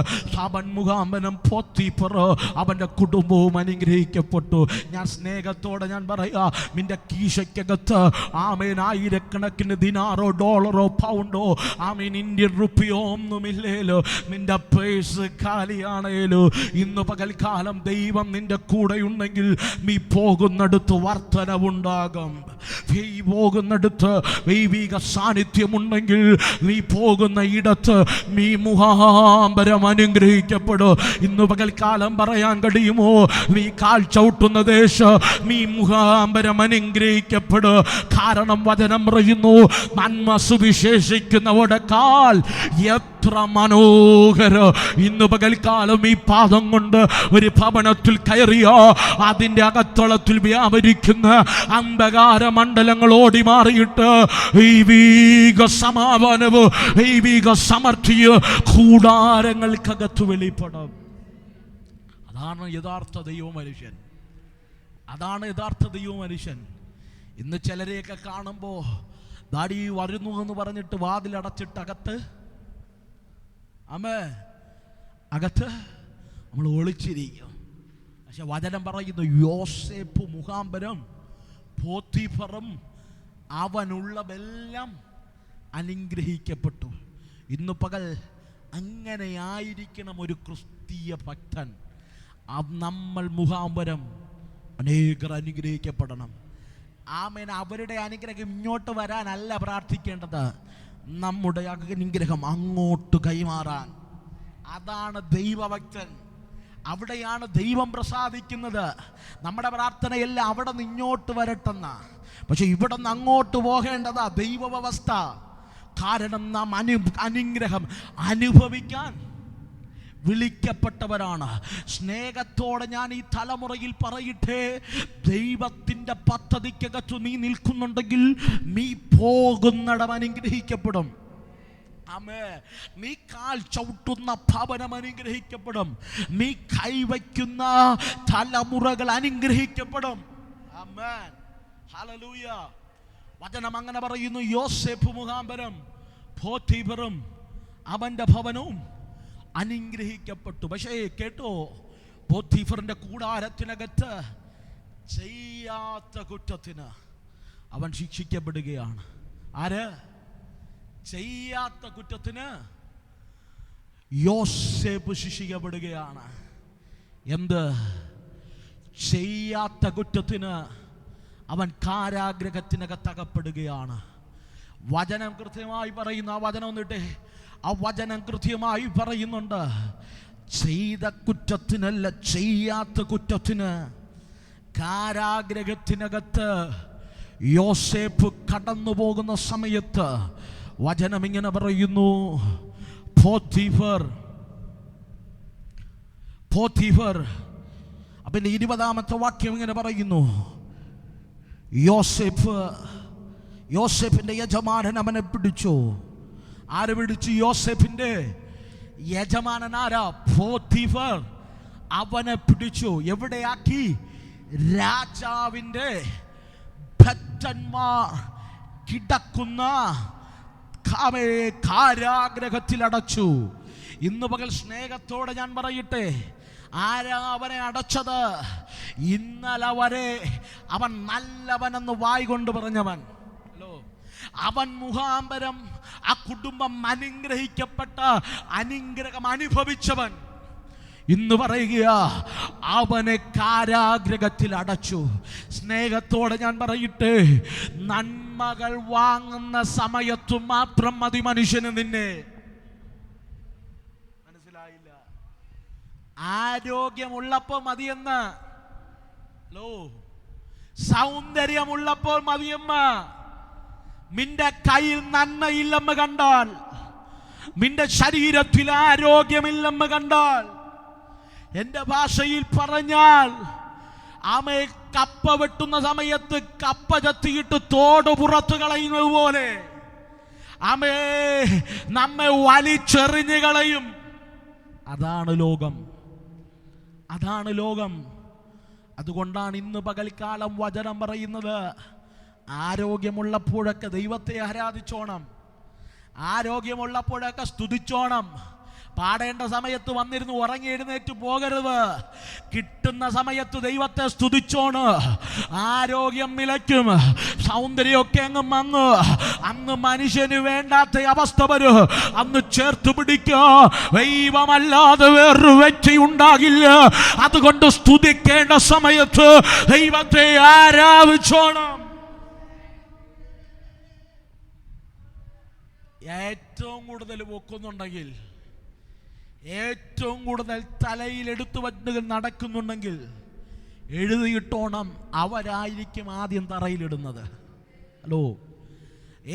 അവൻ മുഖാന്തരം പോത്തീഫർ അവന്റെ കുടുംബവും അനുഗ്രഹിക്കപ്പെട്ടു. ഞാൻ സ്നേഹത്തോടെ ഞാൻ പറയാ, നിന്റെ കീശയ്ക്കകത്ത് ആമേൻ ആയിരക്കണക്കിന് ദിനാറോ ഡോളറോ പൗണ്ടോ ആമേൻ ഇന്ത്യൻ റുപ്പിയോ ഒന്നുമില്ലേലോ, നിന്റെ പേഴ്സ് കാലിയാണേലോ, ഇന്ന് പകൽക്കാലം ദൈവം നിന്റെ കൂടെയുണ്ടെങ്കിൽ നീ പോകുന്നിടത്ത് വർധനവുണ്ടാകും. നീ പോകുന്നിടത്ത് ദൈവിക സാന്നിധ്യമുണ്ടെങ്കിൽ നീ പോകുന്ന ഇടത്ത് നീ മുഖാന്തരം അനുഗ്രഹിക്കപ്പെടും. ഇന്ന് പകൽക്കാലം പറയാൻ കഴിയുമോ, നീ കാൽ ചവിട്ടുന്ന ദേശം നീ മുഖാന്തരം അനുഗ്രഹിക്കപ്പെടും. കാരണം വചനം പറയുന്നു, നന്മ സുവിശേഷിക്കുന്നവരുടെ കാൽ എത്ര മനോഹര. ഇന്ന് പകൽക്കാലം ഈ പാദം കൊണ്ട് ഒരു ഭവനത്തിൽ കയറിയോ, അതിൻ്റെ അകത്തളത്തിൽ വ്യാപരിക്കുന്ന അന്ധകാര മണ്ഡലങ്ങൾ ഓടി മാറിയിട്ട് ദൈവിക സമാധാനവും ദൈവിക സമൃദ്ധിയും കൂടാരങ്ങൾക്കകത്ത് വെളിപ്പെടും. അതാണ് യഥാർത്ഥ ദൈവ മനുഷ്യൻ. ഇന്ന് ചിലരെയൊക്കെ കാണുമ്പോൾ ദാടി വരുന്നു എന്ന് പറഞ്ഞിട്ട് വാതിലടച്ചിട്ട് അകത്ത് നമ്മൾ ഒളിച്ചിരിക്കും. പക്ഷെ വചനം പറയുന്നു, യോസേപ്പ് മുഖാന്തരം പോത്തീഫറും അവനുള്ളതെല്ലാം അനുഗ്രഹിക്കപ്പെട്ടു. ഇന്ന് പകൽ അങ്ങനെ ആയിരിക്കണം ഒരു ക്രിസ്തീയ ഭക്തൻ. നമ്മൾ മുഖാന്തരം അനേകർ അനുഗ്രഹിക്കപ്പെടണം. ആമേൻ. അവരുടെ അനുഗ്രഹം ഇങ്ങോട്ട് വരാനല്ല പ്രാർത്ഥിക്കേണ്ടത്, നമ്മുടെ അനുഗ്രഹം അങ്ങോട്ട് കൈമാറാൻ. അതാണ് ദൈവഭക്തൻ. അവിടെയാണ് ദൈവം പ്രസാദിക്കുന്നത്. നമ്മുടെ പ്രാർത്ഥനയെല്ലാം അവിടെ നിന്ന് ഇങ്ങോട്ട് വരട്ടെന്ന, പക്ഷെ ഇവിടെ നിന്ന് അങ്ങോട്ട് പോകേണ്ടതാ ദൈവ വ്യവസ്ഥ. കാരണം നാം അനുഗ്രഹം അനുഭവിക്കാൻ വിളിക്കപ്പെട്ടവരാണ്. സ്നേഹത്തോടെ ഞാൻ ഈ തലമുറയിൽ പറയട്ടെ, ദൈവത്തിൻ്റെ പദ്ധതിക്കകത്തു നീ നിൽക്കുന്നുണ്ടെങ്കിൽ നീ പോകുന്നിടം അനുഗ്രഹിക്കപ്പെടും. നീ കാൽ ചവിട്ടുന്ന ഭവനം അനുഗ്രഹിക്കപ്പെടും. നീ കൈവയ്ക്കുന്ന തലമുറകൾ അനുഗ്രഹിക്കപ്പെടും. ആമേൻ. ഹല്ലേലൂയ. വചനം അങ്ങനെ പറയുന്നു, യോസേഫ് മുഖാന്തരം പോത്തീഫറും അവന്റെ ഭവനവും അനുഗ്രഹിക്കപ്പെട്ടു. പക്ഷേ കേട്ടോ, പോത്തീഫറിന്റെ കൂടാരത്തിനകത്ത് ചെയ്യാത്ത കുറ്റത്തിന് അവൻ ശിക്ഷിക്കപ്പെടുകയാണ്. ആര്? ചെയ്യാത്ത കുറ്റത്തിന് യോസേഫ് ശിക്ഷിക്കപ്പെടുകയാണ്. എന്ത്? ചെയ്യാത്ത കുറ്റത്തിന് അവൻ കാരാഗ്രഹത്തിനകത്തകപ്പെടുകയാണ്. വചനം കൃത്യമായി പറയുന്നു. ആ വചനം എന്നിട്ടേ, ആ വചനം കൃത്യമായി പറയുന്നുണ്ട്, ചെയ്ത കുറ്റത്തിനല്ല, ചെയ്യാത്ത കുറ്റത്തിന് കാരാഗ്രഹത്തിനകത്ത് യോസേഫ് കടന്നു പോകുന്ന സമയത്ത് വചനം ഇങ്ങനെ പറയുന്നു, പോത്തീഫർ അപ്പം 20-ാമത്തെ വാക്യം ഇങ്ങനെ പറയുന്നു, യോസേഫിന്റെ യജമാനൻ അവനെ പിടിച്ചു. ആര് പിടിച്ചു? യോസേഫിന്റെ യജമാനൻ ആരാ? പോത്തീഫർ അവനെ പിടിച്ചു. എവിടെയാക്കി? രാജാവിന്റെ ഭക്തന്മാർ കിടക്കുന്ന കാരാഗ്രഹത്തിൽ അടച്ചു. ഇന്ന് പകൽ സ്നേഹത്തോടെ ഞാൻ പറയട്ടെ, ആരാ അവനെ അടച്ചത്? ഇന്നലെ വരെ അവൻ നല്ലവനെന്ന് വായ് കൊണ്ട് പറഞ്ഞവൻ, അവൻ മുഖാന്തരം ആ കുടുംബം അനുഗ്രഹിക്കപ്പെട്ട അനുഗ്രഹം അനുഭവിച്ചവൻ, ഇന്ന് പറയുക അവനെ കാരാഗ്രഹത്തിൽ അടച്ചു. സ്നേഹത്തോടെ ഞാൻ പറയട്ടെ, നന്മകൾ വാങ്ങുന്ന സമയത്തു മാത്രം മതി മനുഷ്യന് നിന്നെ. മനസ്സിലായില്ല? ആരോഗ്യമുള്ളപ്പോൾ മതിയെന്ന്, സൗന്ദര്യമുള്ളപ്പോൾ മതിയെന്ന്, നിന്റെ കയ്യിൽ നന്മയില്ലെന്ന് കണ്ടാൽ, നിന്റെ ശരീരത്തിൽ ആരോഗ്യമില്ലെന്ന് കണ്ടാൽ, എൻ്റെ ഭാഷയിൽ പറഞ്ഞാൽ ആമേ കപ്പ വെട്ടുന്ന സമയത്ത് കപ്പ ചത്തിയിട്ട് തോട് പുറത്തു കളയുന്നത് പോലെ ആമേ നമ്മെ വലിച്ചെറിഞ്ഞു കളയും. അതാണ് ലോകം, അതാണ് ലോകം. അതുകൊണ്ടാണ് ഇന്ന് പകൽക്കാലം വചനം പറയുന്നത്, ആരോഗ്യമുള്ളപ്പോഴൊക്കെ ദൈവത്തെ ആരാധിച്ചോണം, ആരോഗ്യമുള്ളപ്പോഴൊക്കെ സ്തുതിച്ചോണം. പാടേണ്ട സമയത്ത് വന്നിരുന്ന് ഉറങ്ങി എഴുന്നേറ്റ് പോകരുത്. കിട്ടുന്ന സമയത്ത് ദൈവത്തെ സ്തുതിച്ചോണ്. ആരോഗ്യം നിലയ്ക്കും, സൗന്ദര്യമൊക്കെ അങ്ങ് വന്ന് അന്ന് മനുഷ്യന് വേണ്ടാത്ത അവസ്ഥ വരും. അന്ന് ചേർത്ത് പിടിക്കുക, ദൈവമല്ലാതെ വേറൊരു വ്യക്തി ഉണ്ടാകില്ല. അതുകൊണ്ട് സ്തുതിക്കേണ്ട സമയത്ത് ദൈവത്തെ ആരാധിച്ചോണം. ഏറ്റവും കൂടുതൽ പൊക്കുന്നുണ്ടെങ്കിൽ, ഏറ്റവും കൂടുതൽ തലയിൽ എടുത്തു വച്ച് നടക്കുന്നുണ്ടെങ്കിൽ എഴുതിയിട്ടോണം, അവരായിരിക്കും ആദ്യം തറയിലിടുന്നത്. ഹലോ,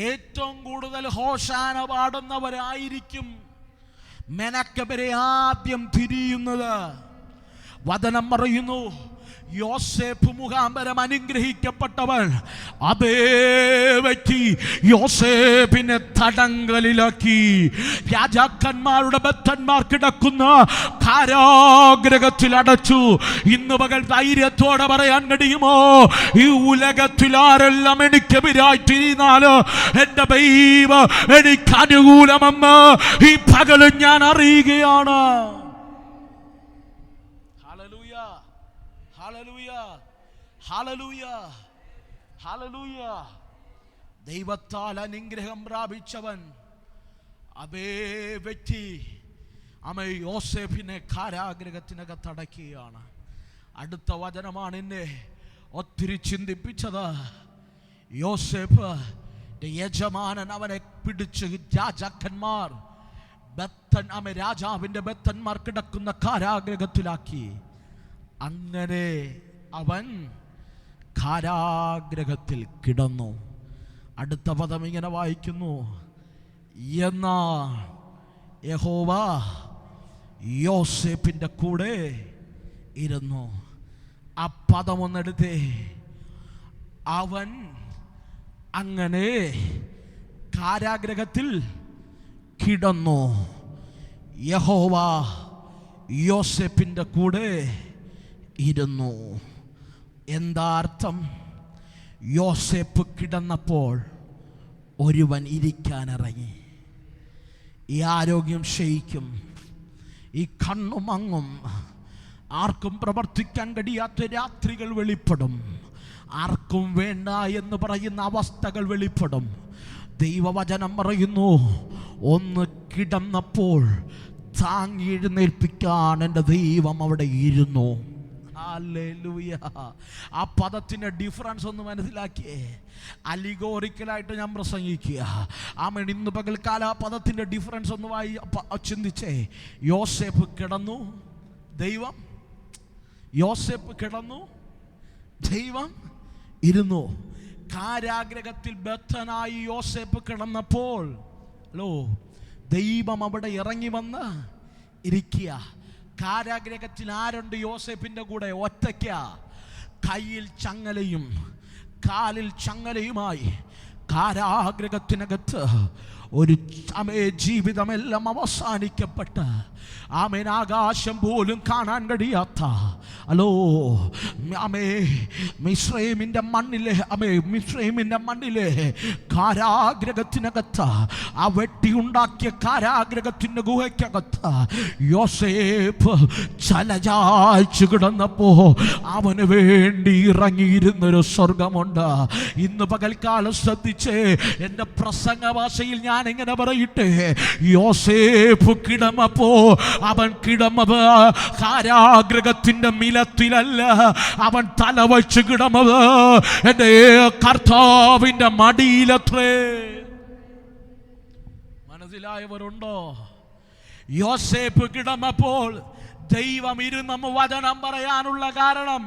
ഏറ്റവും കൂടുതൽ ഹോശാന പാടുന്നവരായിരിക്കും മെനക്കവരെ ആദ്യം തിരിയുന്നത്. വചനം പറയുന്നു, യോസേഫ് മുഖാന്തരം അനുഗ്രഹിക്കപ്പെട്ടവൻ അതേ വ്യക്തി യോസേഫിനെ തടങ്കലിലാക്കി. രാജാക്കന്മാരുടെ ബദ്ധന്മാർ കിടക്കുന്ന കാരാഗ്രഹത്തിൽ അടച്ചു. ഇന്ന് പകൽ ധൈര്യത്തോടെ പറയാൻ കഴിയുമോ, ഈ ഉലകത്തിൽ ആരെല്ലാം എനിക്കെതിരായി തിരിഞ്ഞാല് എന്റെ ദൈവം എനിക്ക് അനുകൂലമെന്ന് ഈ പകലും ഞാൻ അറിയുകയാണ്. ദൈവത്താൽ അനുഗ്രഹം പ്രാപിച്ചവൻ അതേ വ്യക്തി അമ്മ യോസേഫിനെ കാരാഗ്രഹത്തിനകത്ത് അടയ്ക്കുകയാണ്. അടുത്ത വചനമാണ് എന്നെ ഒത്തിരി ചിന്തിപ്പിച്ചത്. യോസേഫ് യജമാനൻ അവനെ പിടിച്ച് രാജാക്കന്മാർ രാജാവിന്റെ ബദ്ധന്മാർ കിടക്കുന്ന കാരാഗ്രഹത്തിലാക്കി. അങ്ങനെ അവൻ കാരാഗ്രഹത്തിൽ കിടന്നു. അടുത്ത പദം ഇങ്ങനെ വായിക്കുന്നു, എന്നാ യഹോവ യോസേഫിന്റെ കൂടെ ഇരുന്നു. ആ പദം ഒന്നെടുത്തേ. അവൻ അങ്ങനെ കാരാഗ്രഹത്തിൽ കിടന്നു, യഹോവ യോസേഫിന്റെ കൂടെ ഇരുന്നു. എന്താ അർത്ഥം? യോസേഫ് കിടന്നപ്പോൾ ഒരുവൻ ഇരിക്കാനിറങ്ങി. ഈ ആരോഗ്യം ക്ഷയിക്കും, ഈ കണ്ണു മങ്ങും, ആർക്കും പ്രവർത്തിക്കാൻ കഴിയാത്ത രാത്രികൾ വെളിപ്പെടും, ആർക്കും വേണ്ട എന്ന് പറയുന്ന അവസ്ഥകൾ വെളിപ്പെടും. ദൈവവചനം പറയുന്നു, ഒന്ന് കിടന്നപ്പോൾ താങ്ങി എഴുന്നേൽപ്പിക്കാൻ എൻ്റെ ദൈവം അവിടെ ഇരുന്നു. ഹല്ലേലൂയ. ആ പദത്തിൻ്റെ ഡിഫറൻസ് ഒന്ന് മനസ്സിലാക്കിയേ. അലിഗോറിക്കലായിട്ട് ഞാൻ പ്രസംഗിക്കുക. ആമേൻ. ഇന്ന് പകൽക്കാല ആ പദത്തിൻ്റെ ഡിഫറൻസ് ഒന്ന് ചിന്തിച്ചേ. യോസേഫ് കിടന്നു, ദൈവം. യോസേഫ് കിടന്നു, ദൈവം ഇരുന്നു. കാരാഗ്രഹത്തിൽ ബദ്ധനായി യോസേഫ് കിടന്നപ്പോൾ ദൈവം അവിടെ ഇറങ്ങി വന്ന് ഇരിക്കുക. കാരാഗ്രഹത്തിൽ ആരുണ്ട് യോസേഫിന്റെ കൂടെ? ഒറ്റയ്ക്ക. കയ്യിൽ ചങ്ങലയും കാലിൽ ചങ്ങലയുമായി കാരാഗ്രഹത്തിനകത്ത് ഒരു ജീവിതമെല്ലാം അവസാനിക്കപ്പെട്ട് ആമേൻ ആകാശം പോലും കാണാൻ കഴിയാത്ത മിസ്രൈമിന്റെ മണ്ണിലെ കാരാഗ്രഹത്തിനകത്ത്, ആ വെട്ടിയുണ്ടാക്കിയ കാരാഗ്രഹത്തിന്റെ ഗുഹയ്ക്കകത്ത് യോസേഫ് ചലചായ്ച്ചു കിടന്നപ്പോ അവന് വേണ്ടി ഇറങ്ങിയിരുന്നൊരു സ്വർഗമുണ്ട്. ഇന്ന് പകൽക്കാലം ശ്രദ്ധിച്ച് എൻ്റെ പ്രസംഗ ഭാഷയിൽ ഞാൻ ഇങ്ങനെ പറയട്ടെ, യോസേഫ് കിടന്നപ്പോ അവൻ കിടന്നത് കാരാഗ്രഹത്തിന്റെ മിലത്തിലല്ല, അവൻ തലവച്ച് കിടന്നത് എൻ്റെ കർത്താവിന്റെ മടിയിലത്രേ. മനസ്സിലായവരുണ്ടോ? യോസേഫ് കിടന്നപ്പോൾ ദൈവം ഇരുന്ന് വചനം പറയാനുള്ള കാരണം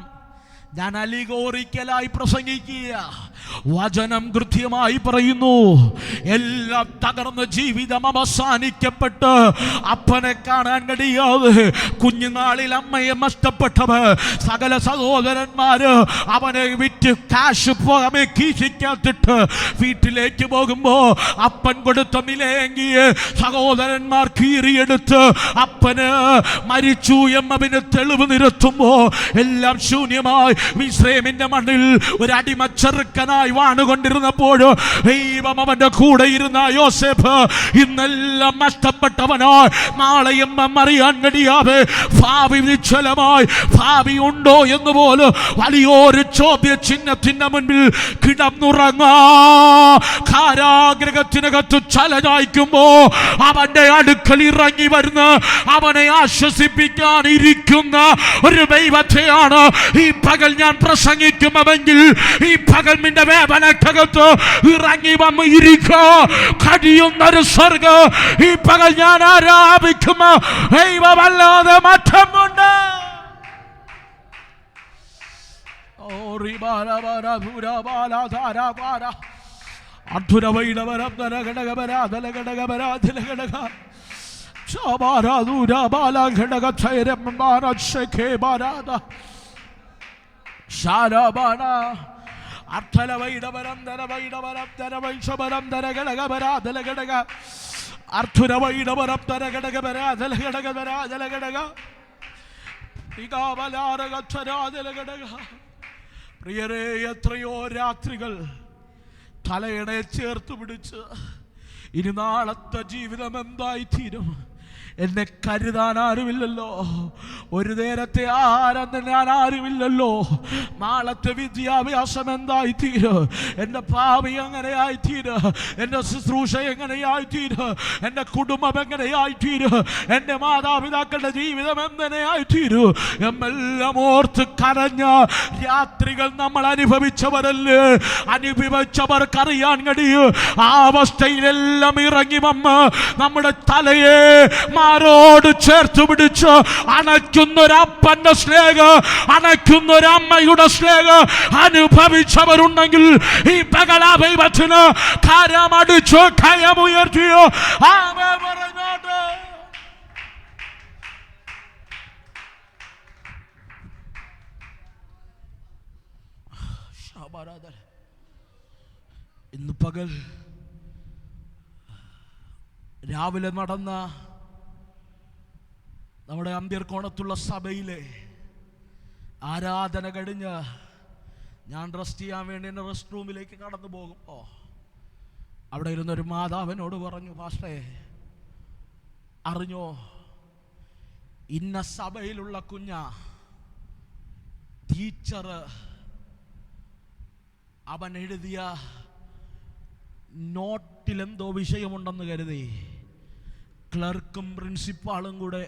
ഞാൻ അലിഗോറിക്കലായി പ്രസംഗിക്കുക. വചനം കൃത്യമായി പറയുന്നു, എല്ലാം തകർന്ന ജീവിതം അവസാനിക്കപ്പെട്ട് അപ്പനെ കാണാൻ കഴിയാതെ കുഞ്ഞുനാളിൽ അമ്മയെ നഷ്ടപ്പെട്ടവർ സകല സഹോദരന്മാര് അവനെ വിറ്റ് കാശ് പോകമേ കീശിക്കാത്തിട്ട് വീട്ടിലേക്ക് പോകുമ്പോ അപ്പൻ കൊടുത്ത നിലയെങ്കിയെ സഹോദരന്മാർ കീറിയെടുത്ത് അപ്പന് മരിച്ചു എന്നതിന് തെളിവ് നിരത്തുമ്പോ എല്ലാം ശൂന്യമായി മിസ്രയീമിന്റെ മണ്ണിൽ ഒരു അടിമച്ചെറുക്കനായി വാണുകൊണ്ടിരുന്നപ്പോൾ ദൈവം അവന്റെ കൂടെ ഇരുന്ന യോസേഫ് ഇന്നെല്ലാം നഷ്ടപ്പെട്ടവനോ നാളെയും അറിയാൻ കഴിയാതെ ഭാവി നിശ്ചലമായി ഭാവി ഉണ്ടോ എന്ന് പോലും വലിയൊരു ചോദ്യ ചിഹ്നത്തിന്റെ മുൻപിൽ കിടന്നുറങ്ങാ കാരാഗ്രഹത്തിനകത്ത് ചലചായ്ക്കുമ്പോ അവന്റെ അടുക്കൽ ഇറങ്ങി വരുന്ന അവനെ ആശ്വസിപ്പിക്കാൻ ഇരിക്കുന്ന ഒരു ദൈവത്തെയാണ് ഈ പകൽ ഞാൻ പ്രസംഗിക്കുമെങ്കിൽ ഈ പകൽ നിന്റെ വേദനക്കകത്ത് ഇറങ്ങി വന്ന് ഇരിക്കോ കഴിയുന്നൊരു സ്വർഗ്ഗം ഈ പകൽ ഞാൻ ആരാധിക്കുമോ ദൈവമല്ലാതെ മറ്റമുണ്ട്. പ്രിയരേ, എത്രയോ രാത്രികൾ തലയിണെ ചേർത്ത് പിടിച്ച് ഇനി നാളത്തെ ജീവിതം എന്തായി തീരും, എന്നെ കരുതാൻ ആരുമില്ലല്ലോ, ഒരു നേരത്തെ ആഹാരം ഞാൻ ആരുമില്ലല്ലോ, നാളത്തെ വിദ്യാഭ്യാസം എന്തായി തീരും, എൻ്റെ ഭാവി എങ്ങനെയായി തീരും, എൻ്റെ ശുശ്രൂഷ എങ്ങനെയായി തീരും, എൻ്റെ കുടുംബം എങ്ങനെയായി തീരും, എൻ്റെ മാതാപിതാക്കളുടെ ജീവിതം എങ്ങനെയായി തീരും എന്നെല്ലാം ഓർത്ത് കരഞ്ഞ രാത്രികൾ നമ്മൾ അനുഭവിച്ചവരല്ലേ. അനുഭവിച്ചവർക്കറിയാൻ കഴിയും ആ അവസ്ഥയിലെല്ലാം ഇറങ്ങി വന്ന് നമ്മുടെ തലയെ മാറോട് ചേർത്ത് പിടിച്ച് അണയ്ക്കുന്നൊരപ്പന്റെ സ്നേഹം, അണയ്ക്കുന്നൊരമ്മയുടെ സ്നേഹം അനുഭവിച്ചവരുണ്ടെങ്കിൽ ഈ പകൽ ആ ദൈവത്തിന് കരമടിച്ചു കയമുയർത്തിയോ ആമേൻ പറഞ്ഞോട്ടെ. ഇന്ന് പകൽ രാവിലെ നടന്ന നമ്മുടെ അന്ത്യർക്കോണത്തുള്ള സഭയിലെ ആരാധന കഴിഞ്ഞ് ഞാൻ റെസ്റ്റ് ചെയ്യാൻ വേണ്ടി എൻ്റെ റെസ്റ്റ് റൂമിലേക്ക് കടന്നു പോകുമ്പോൾ അവിടെ ഇരുന്നൊരു മാതാവിനോട് പറഞ്ഞു, പാസ്റ്റേ അറിഞ്ഞോ, ഇന്ന സഭയിലുള്ള കുഞ്ഞ ടീച്ചർ അവൻ എഴുതിയ നോട്ടിലെന്തോ വിഷയമുണ്ടെന്ന് കരുതി ക്ലർക്കും പ്രിൻസിപ്പാളും കൂടെ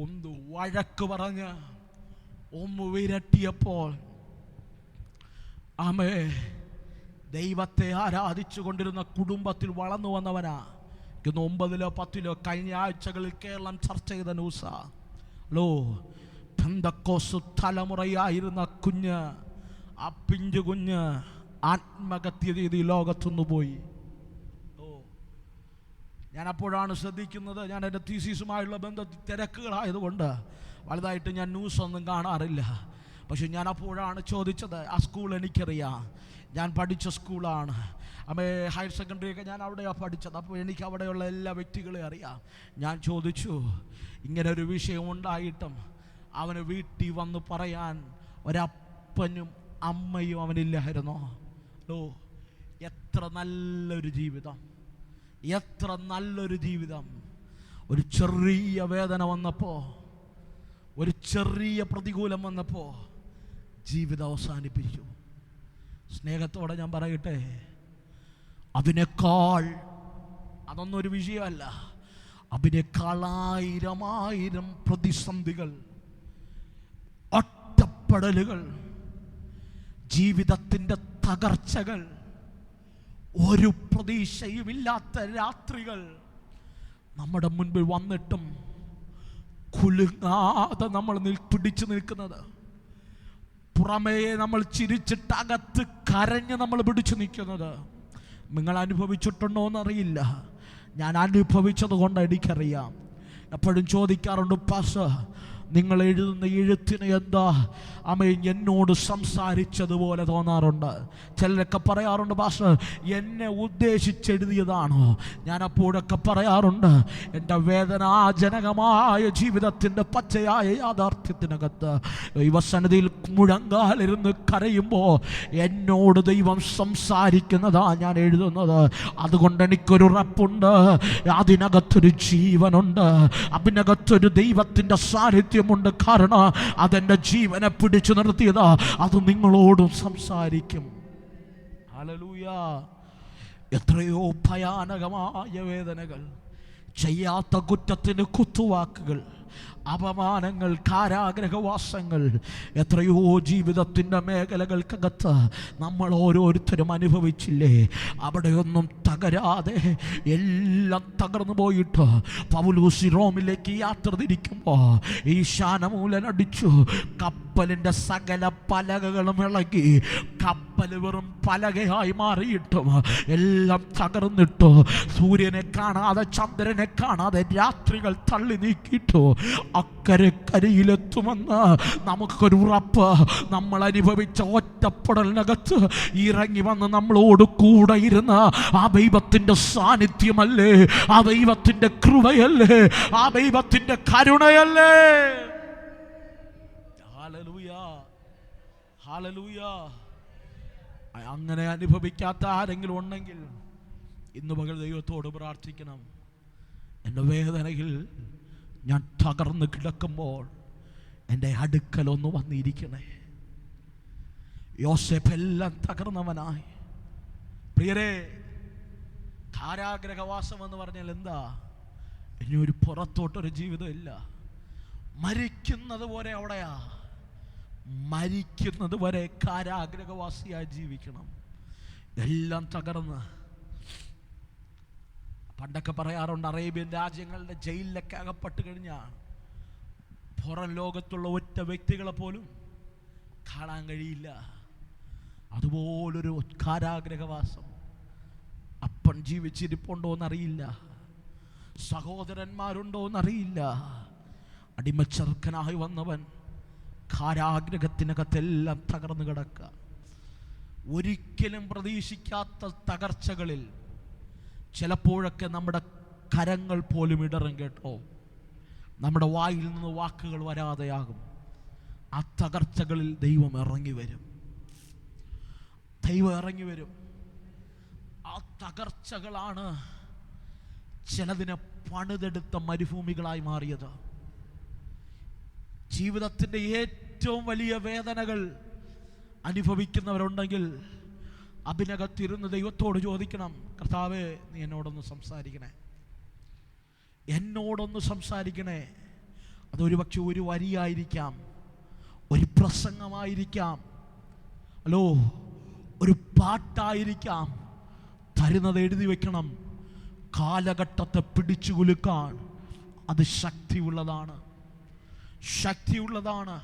ഒന്ന് വഴക്ക് പറഞ്ഞ് ഒന്ന് വിരട്ടിയപ്പോൾ ആമേ ദൈവത്തെ ആരാധിച്ചു കൊണ്ടിരുന്ന കുടുംബത്തിൽ വളർന്നു വന്നവനാ. ഇന്ന് 9-ലോ 10-ലോ കഴിഞ്ഞ ആഴ്ചകളിൽ കേരളം ചർച്ച ചെയ്ത ന്യൂസാ. ഹലോ, പെന്തക്കോസ് തലമുറയായിരുന്ന കുഞ്ഞ്, ആ പിഞ്ചു കുഞ്ഞ് ആത്മഹത്യ ചെയ്ത് ഈ ലോകത്തുനിന്ന് പോയി. ഞാൻ അപ്പോഴാണ് ശ്രദ്ധിക്കുന്നത്, ഞാൻ എൻ്റെ തീസിസുമായുള്ള ബന്ധത്തിൽ തിരക്കുകളായതുകൊണ്ട് വലുതായിട്ട് ഞാൻ ന്യൂസ് ഒന്നും കാണാറില്ല. പക്ഷെ ഞാൻ അപ്പോഴാണ് ചോദിച്ചത്. ആ സ്കൂൾ എനിക്കറിയാം, ഞാൻ പഠിച്ച സ്കൂളാണ്. ഹയർ സെക്കൻഡറിയൊക്കെ ഞാൻ അവിടെയാണ് പഠിച്ചത്. അപ്പോൾ എനിക്ക് അവിടെയുള്ള എല്ലാ വ്യക്തികളെയും അറിയാം. ഞാൻ ചോദിച്ചു, ഇങ്ങനെ ഒരു വിഷയം ഉണ്ടായിട്ടും അവന് വീട്ടിൽ വന്ന് പറയാൻ ഒരപ്പനും അമ്മയും അവനില്ലായിരുന്നോ? ഓ, എത്ര നല്ലൊരു ജീവിതം, എത്ര നല്ലൊരു ജീവിതം. ഒരു ചെറിയ വേദന വന്നപ്പോൾ, ഒരു ചെറിയ പ്രതികൂലം വന്നപ്പോൾ ജീവിതം അവസാനിപ്പിച്ചു. സ്നേഹത്തോടെ ഞാൻ പറയട്ടെ, അതിനേക്കാൾ, അതൊന്നും ഒരു വിഷയമല്ല, അതിനേക്കാൾ 1000 പ്രതിസന്ധികൾ, ഒറ്റപ്പെടലുകൾ, ജീവിതത്തിൻ്റെ തകർച്ചകൾ, ഒരു പ്രതീക്ഷയുമില്ലാത്ത രാത്രികൾ നമ്മുടെ മുൻപിൽ വന്നിട്ടും കുലുങ്ങാതെ നമ്മൾ പിടിച്ചു നിൽക്കുന്നത്, പുറമേ നമ്മൾ ചിരിച്ചിട്ട് അകത്ത് കരഞ്ഞ് നമ്മൾ പിടിച്ചു നിൽക്കുന്നത് നിങ്ങൾ അനുഭവിച്ചിട്ടുണ്ടോ എന്നറിയില്ല. ഞാൻ അനുഭവിച്ചത് കൊണ്ട് എനിക്കറിയാം. എപ്പോഴും ചോദിക്കാറുണ്ട്, പാസ്റ്റർ നിങ്ങൾ എഴുതുന്ന എഴുത്തിന് എന്താ എന്നോട് സംസാരിച്ചതുപോലെ തോന്നാറുണ്ട്. ചിലരൊക്കെ പറയാറുണ്ട്, പാസ്റ്റർ എന്നെ ഉദ്ദേശിച്ചെഴുതിയതാണോ? ഞാൻ അപ്പോഴൊക്കെ പറയാറുണ്ട്, എൻ്റെ വേദനാജനകമായ ജീവിതത്തിൻ്റെ പച്ചയായ യാഥാർത്ഥ്യത്തിനകത്ത് ദൈവസന്നിധിയിൽ മുഴങ്കാലിരുന്ന് കരയുമ്പോൾ എന്നോട് ദൈവം സംസാരിക്കുന്നതാ ഞാൻ എഴുതുന്നത്. അതുകൊണ്ട് എനിക്കൊരു ഉറപ്പുണ്ട്, അതിനകത്തൊരു ജീവനുണ്ട്, അതിനകത്തൊരു ദൈവത്തിൻ്റെ സാന്നിധ്യമുണ്ട്. കാരണം അതെൻ്റെ ജീവനെ പിടിച്ചു നിർത്തിയതാ. അത് നിങ്ങളോടും സംസാരിക്കും. ഹല്ലേലൂയ. എത്രയോ ഭയാനകമായ വേദനകൾ, ചെയ്യാത്ത കുറ്റത്തിന് കുത്തുവാക്കുകൾ, അപമാനങ്ങൾ, കാരാഗ്രഹവാസങ്ങൾ, എത്രയോ ജീവിതത്തിൻ്റെ മേഖലകൾക്കകത്ത് നമ്മൾ ഓരോരുത്തരും അനുഭവിച്ചില്ലേ? അവിടെയൊന്നും തകരാതെ എല്ലാം തകർന്നു പോയിട്ട് പൗലോസ് റോമിലേക്ക് യാത്ര തിരിക്കുമ്പോൾ ഈശാനമൂലനടിച്ചു. കപ്പലിൻ്റെ സകല പലകകളും ഇളകി കപ്പൽ വെറും പലകയായി മാറിയിട്ടും എല്ലാം തകർന്നിട്ടു. സൂര്യനെ കാണാതെ ചന്ദ്രനെ കാണാതെ രാത്രികൾ തള്ളി നീക്കിയിട്ടു അക്കരെ കരയിലെത്തുമെന്ന് നമുക്കൊരു ഉറപ്പ്. നമ്മൾ അനുഭവിച്ച ഒറ്റപ്പെടലിനകത്ത് ഇറങ്ങി വന്ന് നമ്മളോട് കൂടെ ഇരുന്ന ആ ദൈവത്തിൻ്റെ സാന്നിധ്യമല്ലേ, ആ ദൈവത്തിൻ്റെ കൃപയല്ലേ, ആ ദൈവത്തിൻ്റെ കരുണയല്ലേ? Hallelujah, hallelujah. അങ്ങനെ അനുഭവിക്കാത്ത ആരെങ്കിലും ഉണ്ടെങ്കിൽ ഇന്ന് പകൽ ദൈവത്തോട് പ്രാർത്ഥിക്കണം. എൻ്റെ വേദനയിൽ ഞാൻ തകർന്ന് കിടക്കുമ്പോൾ എൻ്റെ അടുക്കലൊന്ന് വന്നിരിക്കണേ. യോസേഫ് എല്ലാം തകർന്നവനായി. പ്രിയരെ, കാരാഗ്രഹവാസം എന്ന് പറഞ്ഞാൽ എന്താ? ഇനി ഒരു പുറത്തോട്ടൊരു ജീവിതമില്ല. മരിക്കുന്നത് പോലെ അവിടെയാ. മരിക്കുന്നത് വരെ കാരാഗ്രഹവാസിയായി ജീവിക്കണം. എല്ലാം തകർന്ന്. പണ്ടൊക്കെ പറയാറുണ്ട്, അറേബ്യൻ രാജ്യങ്ങളുടെ ജയിലിലൊക്കെ അകപ്പെട്ട് കഴിഞ്ഞാൽ പുറം ലോകത്തുള്ള ഒറ്റ വ്യക്തികളെ പോലും കാണാൻ കഴിയില്ല. അതുപോലൊരു കാരാഗ്രഹവാസം. അപ്പൻ ജീവിച്ചിരിപ്പുണ്ടോ എന്നറിയില്ല, സഹോദരന്മാരുണ്ടോ എന്നറിയില്ല. അടിമച്ചെറുക്കനായി വന്നവൻ കാരാഗ്രഹത്തിനകത്തെല്ലാം തകർന്നു കിടക്കുക. ഒരിക്കലും പ്രതീക്ഷിക്കാത്ത തകർച്ചകളിൽ ചിലപ്പോഴൊക്കെ നമ്മുടെ കരങ്ങൾ പോലും ഇടറും കേട്ടോ. നമ്മുടെ വായിൽ നിന്ന് വാക്കുകൾ വരാതെയാകും. ആ തകർച്ചകളിൽ ദൈവം ഇറങ്ങി വരും. ദൈവം ഇറങ്ങി വരും. ആ തകർച്ചകളാണ് ചിലതിനെ പണിതെടുത്ത മരുഭൂമികളായി മാറിയത്. ജീവിതത്തിൻ്റെ ഏറ്റവും വലിയ വേദനകൾ അനുഭവിക്കുന്നവരുണ്ടെങ്കിൽ അതിനകത്തിരുന്ന് ദൈവത്തോട് ചോദിക്കണം, കർത്താവേ നീ എന്നോടൊന്ന് സംസാരിക്കണേ, എന്നോടൊന്ന് സംസാരിക്കണേ. അതൊരു പക്ഷെ ഒരു വരിയായിരിക്കാം, ഒരു പ്രസംഗമായിരിക്കാം, ഹലോ ഒരു പാട്ടായിരിക്കാം. തരുന്നത് എഴുതി വെക്കണം. കാലഘട്ടത്തെ പിടിച്ചു കുലുക്കാൻ അത് ശക്തിയുള്ളതാണ്, ശക്തിയുള്ളതാണ്.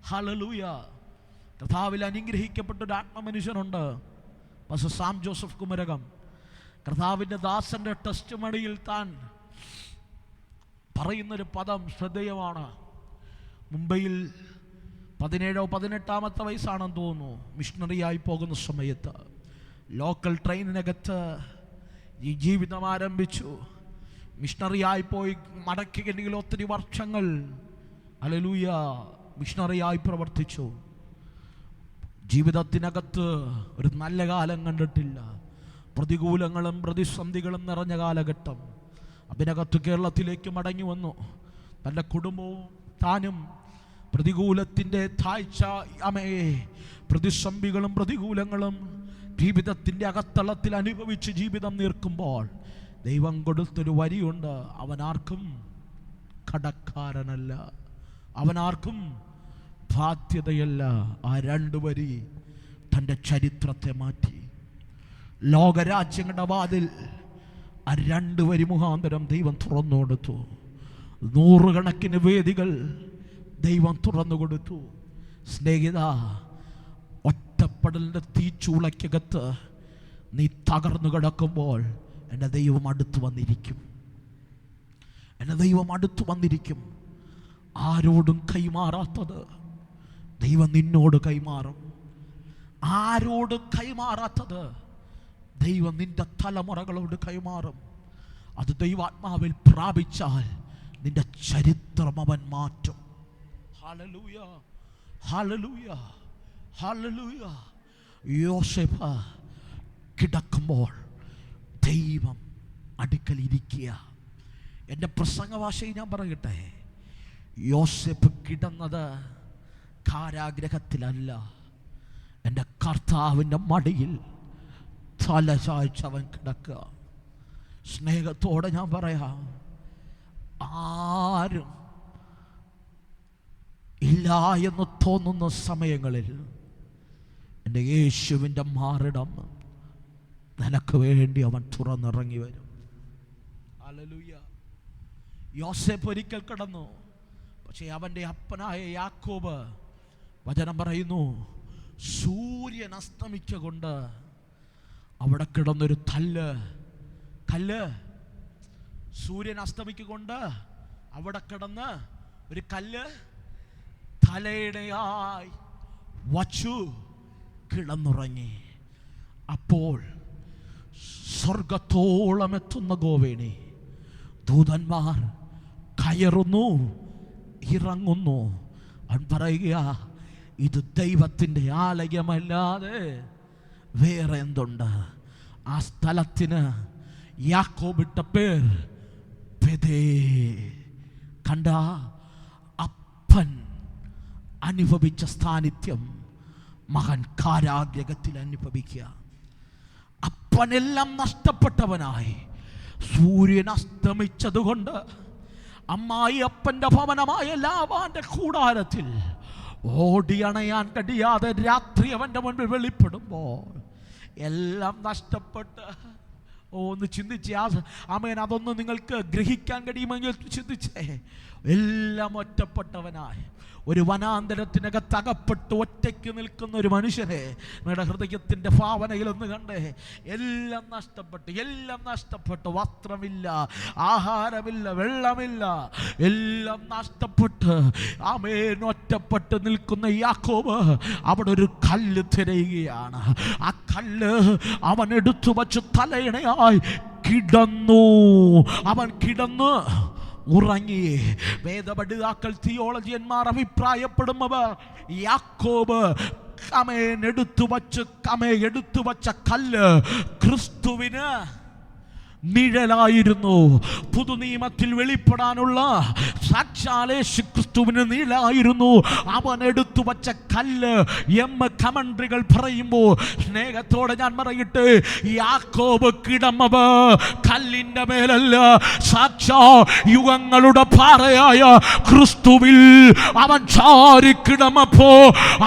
ഹല്ലേലൂയ. കർത്താവിൽ അനുഗ്രഹിക്കപ്പെട്ടൊരു ആത്മമനുഷ്യനുണ്ട്, പാസ്റ്റർ സാം ജോസഫ് കുമരകം. കർത്താവിൻ്റെ ദാസന്റെ ടെസ്റ്റ് മണിയിൽ താൻ പറയുന്നൊരു പദം ശ്രദ്ധേയമാണ്. മുംബൈയിൽ 17 18 വയസ്സാണെന്ന് തോന്നുന്നു, മിഷണറിയായി പോകുന്ന സമയത്ത് ലോക്കൽ ട്രെയിനിനകത്ത് ഈ ജീവിതം ആരംഭിച്ചു. മിഷണറിയായി പോയി മടക്കിയെങ്കിൽ ഒത്തിരി വർഷങ്ങൾ ഹല്ലേലൂയ മിഷണറിയായി പ്രവർത്തിച്ചു. ജീവിതത്തിനകത്ത് ഒരു നല്ല കാലം കണ്ടിട്ടില്ല. പ്രതികൂലങ്ങളും പ്രതിസന്ധികളും നിറഞ്ഞ കാലഘട്ടം. അതിനകത്ത് കേരളത്തിലേക്ക് മടങ്ങി വന്നു. തൻ്റെ കുടുംബവും താനും പ്രതികൂലത്തിൻ്റെ താഴ്ച, പ്രതിസന്ധികളും പ്രതികൂലങ്ങളും ജീവിതത്തിൻ്റെ അകത്തളത്തിൽ അനുഭവിച്ച് ജീവിതം നീർക്കുമ്പോൾ ദൈവം കൊടുത്തൊരു വരിയുണ്ട്, അവനാർക്കും കടക്കാരനല്ല, അവനാർക്കും ബാധ്യതയല്ല. ആ 2 വരി തൻ്റെ ചരിത്രത്തെ മാറ്റി. ലോകരാജ്യങ്ങളുടെ വാതിൽ ആ 2 വരി മുഖാന്തരം ദൈവം തുറന്നു കൊടുത്തു. 100 കണക്കിന് വേദികൾ ദൈവം തുറന്നു കൊടുത്തു. സ്നേഹിത, ഒറ്റപ്പെടലിൻ്റെ തീച്ചൂളയ്ക്കകത്ത് നീ തകർന്നു കിടക്കുമ്പോൾ എൻ്റെ ദൈവം അടുത്ത് വന്നിരിക്കും. എൻ്റെ ദൈവം അടുത്ത് വന്നിരിക്കും. ആരോടും കൈമാറാത്തത് ദൈവം നിന്നോട് കൈമാറും. ആരോടും കൈമാറാത്തത് ദൈവം നിന്റെ തലമുറകളോട് കൈമാറും. അത് ദൈവാത്മാവിൽ പ്രാപിച്ചാൽ നിന്റെ ചരിത്രം അവൻ മാറ്റും. Hallelujah, hallelujah, hallelujah. യോസേഫ് കിടക്കുമ്പോൾ ദൈവം അടുക്കലിരിക്കുക. എൻ്റെ പ്രസംഗഭാഷയിൽ ഞാൻ പറയട്ടെ, യോസേഫ് കിടന്നത് കാരാഗ്രഹത്തിലല്ല, എൻ്റെ കർത്താവിൻ്റെ മടിയിൽ തല ചായ്ച്ചവൻ കിടക്കുക. സ്നേഹത്തോടെ ഞാൻ പറയാം, ആരും ഇല്ല എന്ന് തോന്നുന്ന സമയങ്ങളിൽ എൻ്റെ യേശുവിൻ്റെ മാറിടം നിനക്ക് വേണ്ടി അവൻ തുറന്നിറങ്ങി വരും. ഹല്ലേലൂയ. യോസേഫ് ഒരിക്കൽ കിടന്നു. പക്ഷേ അവൻ്റെ അപ്പനായ യാക്കോബ്, വചനം പറയുന്നു, സൂര്യൻ അസ്തമിച്ചുകൊണ്ട് അവിടെ കിടന്നൊരു കല്ല് സൂര്യൻ അസ്തമിക്കൊണ്ട് അവിടെ കിടന്ന് ഒരു കല്ല് തലയിണയായി വച്ചു കിടന്നുറങ്ങി. അപ്പോൾ സ്വർഗത്തോളം എത്തുന്ന ഗോവേണി ദൂതന്മാർ കയറുന്നു, ഇറങ്ങുന്നു. അവൻ പറയുക, ഇത് ദൈവത്തിൻ്റെ ആലയമല്ലാതെ വേറെ എന്തുണ്ട്? ആ സ്ഥലത്തിന് യാക്കോബിട്ട പേർ പെതേ. കണ്ട, അപ്പൻ അനുഭവിച്ച സാന്നിധ്യം മകൻ കാരാഗ്രഹത്തിൽ അനുഭവിക്കുക. അപ്പനെല്ലാം നഷ്ടപ്പെട്ടവനായി സൂര്യൻ അസ്തമിച്ചതുകൊണ്ട് അമ്മായി അപ്പൻ്റെ ഭവനമായ ലാബാന്റെ കൂടാരത്തിൽ ഓടിയണയാൻ കഴിയാതെ രാത്രി അവൻ്റെ മുൻപിൽ വെളിപ്പെടുമ്പോൾ എല്ലാം നഷ്ടപ്പെട്ട്, ഒന്ന് ചിന്തിച്ചേ, ആമേൻ, അതൊന്ന് നിങ്ങൾക്ക് ഗ്രഹിക്കാൻ കഴിയുമെങ്കിൽ ചിന്തിച്ചേ. എല്ലാം ഒറ്റപ്പെട്ടവനായി ഒരു വനാന്തരത്തിനകത്ത് അകപ്പെട്ട് ഒറ്റയ്ക്ക് നിൽക്കുന്ന ഒരു മനുഷ്യനെ നിങ്ങളുടെ ഹൃദയത്തിൻ്റെ ഭാവനയിൽ ഒന്ന് കണ്ടേ. എല്ലാം നഷ്ടപ്പെട്ട്, വസ്ത്രമില്ല, ആഹാരമില്ല, വെള്ളമില്ല, എല്ലാം നഷ്ടപ്പെട്ട് ആമേൻ ഒറ്റപ്പെട്ട് നിൽക്കുന്ന യാക്കോബ് അവിടെ ഒരു കല്ല് തിരയുകയാണ്. ആ കല്ല് അവൻ എടുത്തു വച്ച് തലയിണയായി കിടന്നു. അവൻ കിടന്ന് ഉറങ്ങി. വേദപണ്ഡിതാക്കൾ, തിയോളജിയന്മാർ അഭിപ്രായപ്പെടുന്നവർ, യാക്കോബ് എടുത്തു വച്ച കല്ല് ക്രിസ്തുവിന് നിഴലായിരുന്നു. പുതുനിയമത്തിൽ വെളിപ്പെടാനുള്ള സാക്ഷാൽ യേശു ക്രിസ്തുവിന് നിഴലായിരുന്നു അവൻ എടുത്തു വച്ച കല്ല് എന്ന് കമന്ററികൾ പറയുമ്പോൾ സ്നേഹത്തോടെ ഞാൻ പറയട്ടെ, യാക്കോബ് കിടന്നത് കല്ലിന്റെ മേലല്ല, സാക്ഷാ യുഗങ്ങളുടെ പാറയായ ക്രിസ്തുവിൽ അവൻ ചാരി കിടന്നപ്പോ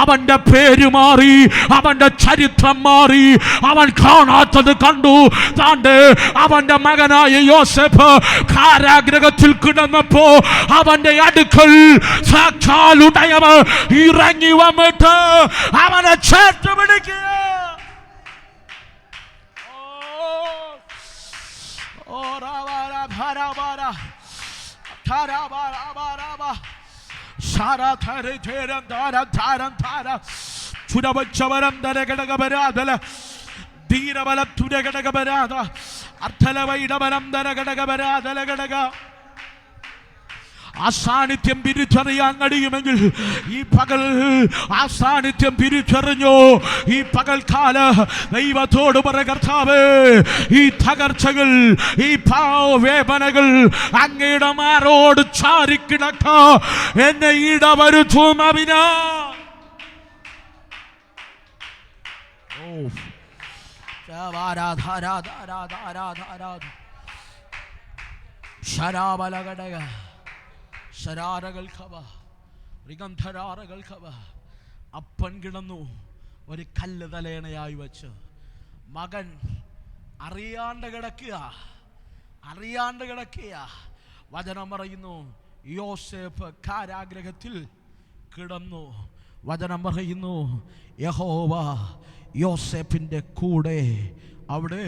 അവന്റെ പേര് മാറി, അവന്റെ ചരിത്രം മാറി. അവൻ കാണാത്തത് കണ്ടു. താണ്ട് അവന്റെ മകനായ യോസേഫ് കാരാഗ്രഹത്തിൽ കിടന്നപ്പോ അവന്റെ അടുക്കൽ സാക്ഷാൽ ഉടയവൻ ഇറങ്ങി വന്നിട്ട് അവനെ ചേർത്ത് പിടിക്കുക. ചുരവച്ചവരം ധരഘടകപരാധല ധീരബലം തുരഘടകപരാധ അർത്ഥലവൈടബലം ധരഘടകപരാധലഘടക. ആ സാന്നിധ്യം തിരിച്ചറിയാൻ കഴിയുമെങ്കിൽ ഈ പകൽ ആ സാന്നിധ്യം തിരിച്ചറിഞ്ഞോ. ഈ പകൽക്കാല ദൈവത്തോട് പറ, കർത്താവേ, ഈ തകർച്ചകൾ, ഈ വേദനകൾ അങ്ങയുടെ മാറോട് ചാരിക്കിടക്ക എന്നെ ഇടവരുത്തും അവിനാ. അപ്പൻ കിടന്നു ഒരു കല്ല് തലയണയായി വെച്ച്. മകൻ അറിയാണ്ട് കിടക്കുക. വചനം പറയുന്നു, യോസേഫ് കാരാഗ്രഹത്തിൽ കിടന്നു. വചനം പറയുന്നു, യഹോവ യോസേഫിൻ്റെ കൂടെ അവിടെ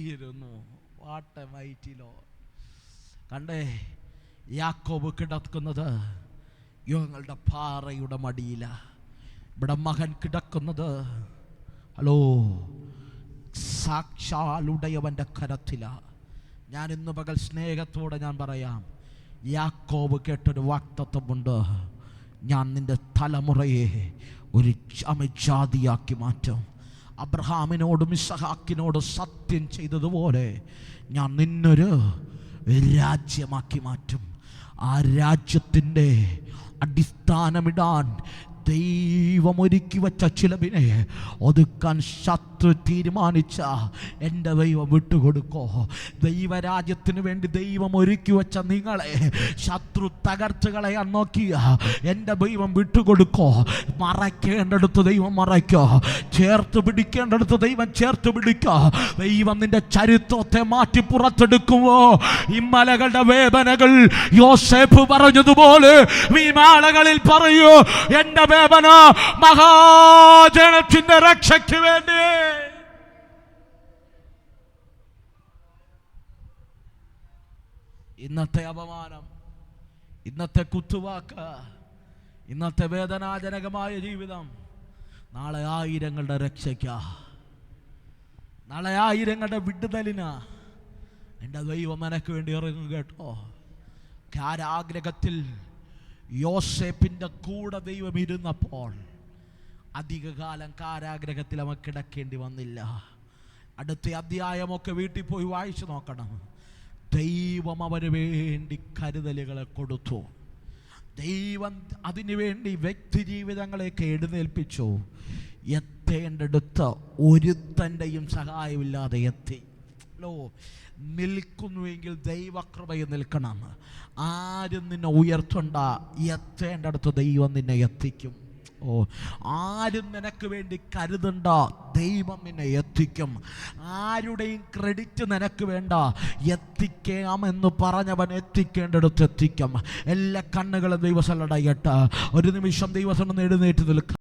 ഇരുന്നു. What A mighty Lord. കണ്ടേ, യാക്കോബ് കിടക്കുന്നത് യുഗങ്ങളുടെ പാറയുടെ മടിയില. ഇവിടെ മകൻ കിടക്കുന്നത് സാക്ഷാലുടയവൻ്റെ കരത്തില. ഞാൻ ഇന്ന് പകൽ സ്നേഹത്തോടെ ഞാൻ പറയാം, യാക്കോബ് കേട്ടൊരു വാഗ്ദത്തമുണ്ട്. ഞാൻ നിന്റെ തലമുറയെ ഒരു ജാതിയാക്കി മാറ്റും. അബ്രഹാമിനോടും ഇസ്ഹാക്കിനോടും സത്യം ചെയ്തതുപോലെ ഞാൻ നിന്നൊരു രാജ്യമാക്കി മാറ്റും. ആ രാജ്യത്തിൻ്റെ അടിസ്ഥാനമിടാൻ ദൈവം ഒരുക്കി വച്ച ചിലവിനെ ഒതുക്കാൻ ശത്രു തീരുമാനിച്ച എൻ്റെ ദൈവം വിട്ടുകൊടുക്കോ? ദൈവരാജ്യത്തിന് വേണ്ടി ദൈവം ഒരുക്കി വച്ച നിങ്ങളെ ശത്രു തകർത്ത് കളയാൻ നോക്കിയ എൻ്റെ ദൈവം വിട്ടുകൊടുക്കോ? മറയ്ക്കേണ്ടടുത്ത് ദൈവം മറയ്ക്കോ, ചേർത്ത് പിടിക്കേണ്ടടുത്ത് ദൈവം ചേർത്ത് പിടിക്കോ. ദൈവം നിന്റെ ചരിത്രത്തെ മാറ്റി പുറത്തെടുക്കുമോ? ഈ മലകളുടെ വേദനകൾ യോസേഫ് പറഞ്ഞതുപോലെ ഈ മാലകളിൽ പറയൂ, എൻ്റെ വേദന മഹാജനത്തിന്റെ രക്ഷയ്ക്ക് വേണ്ടി. ഇന്നത്തെ അപമാനം, ഇന്നത്തെ കുത്തുവാക്ക്, ഇന്നത്തെ വേദനാജനകമായ ജീവിതം നാളെ ആയിരങ്ങളുടെ രക്ഷയ്ക്കാ, നാളെ ആയിരങ്ങളുടെ വിടുതലിനാ എൻ്റെ ദൈവം നിനക്ക് വേണ്ടി ഇറങ്ങും കേട്ടോ. കാരാഗ്രഹത്തിൽ യോസേഫിൻ്റെ കൂടെ ദൈവം ഇരുന്നപ്പോൾ അധികകാലം കാരാഗ്രഹത്തിൽ അവൻ കിടക്കേണ്ടി വന്നില്ല. അടുത്ത അധ്യായമൊക്കെ വീട്ടിൽ പോയി വായിച്ചു നോക്കണം. ദൈവം അവന് വേണ്ടി കരുതലുകളെ കൊടുത്തു. ദൈവം അതിനു വേണ്ടി വ്യക്തി ജീവിതങ്ങളെയൊക്കെ എഴുന്നേൽപ്പിച്ചു. എത്തേണ്ടടുത്ത് ഒരുത്തൻ്റെയും സഹായമില്ലാതെ എത്തി. നിൽക്കുന്നുവെങ്കിൽ ദൈവകൃപയിൽ നിൽക്കണം. ആരും നിന്നെ ഉയർത്തണ്ട, എത്തേണ്ടടുത്ത് ദൈവം നിന്നെ എത്തിക്കും. ആരും നിനക്ക് വേണ്ടി കരുതണ്ട, ദൈവം നിന്നെ എത്തിക്കും. ആരുടെയും ക്രെഡിറ്റ് നിനക്ക് വേണ്ട, എത്തിക്കാമെന്ന് പറഞ്ഞവൻ എത്തിക്കേണ്ടടുത്ത് എത്തിക്കും. എല്ലാ കണ്ണുകളും ദൈവസല്ലടയട്ടെ. ഒരു നിമിഷം ദൈവസന്ന് എഴുന്നേറ്റ് നിൽക്കാം.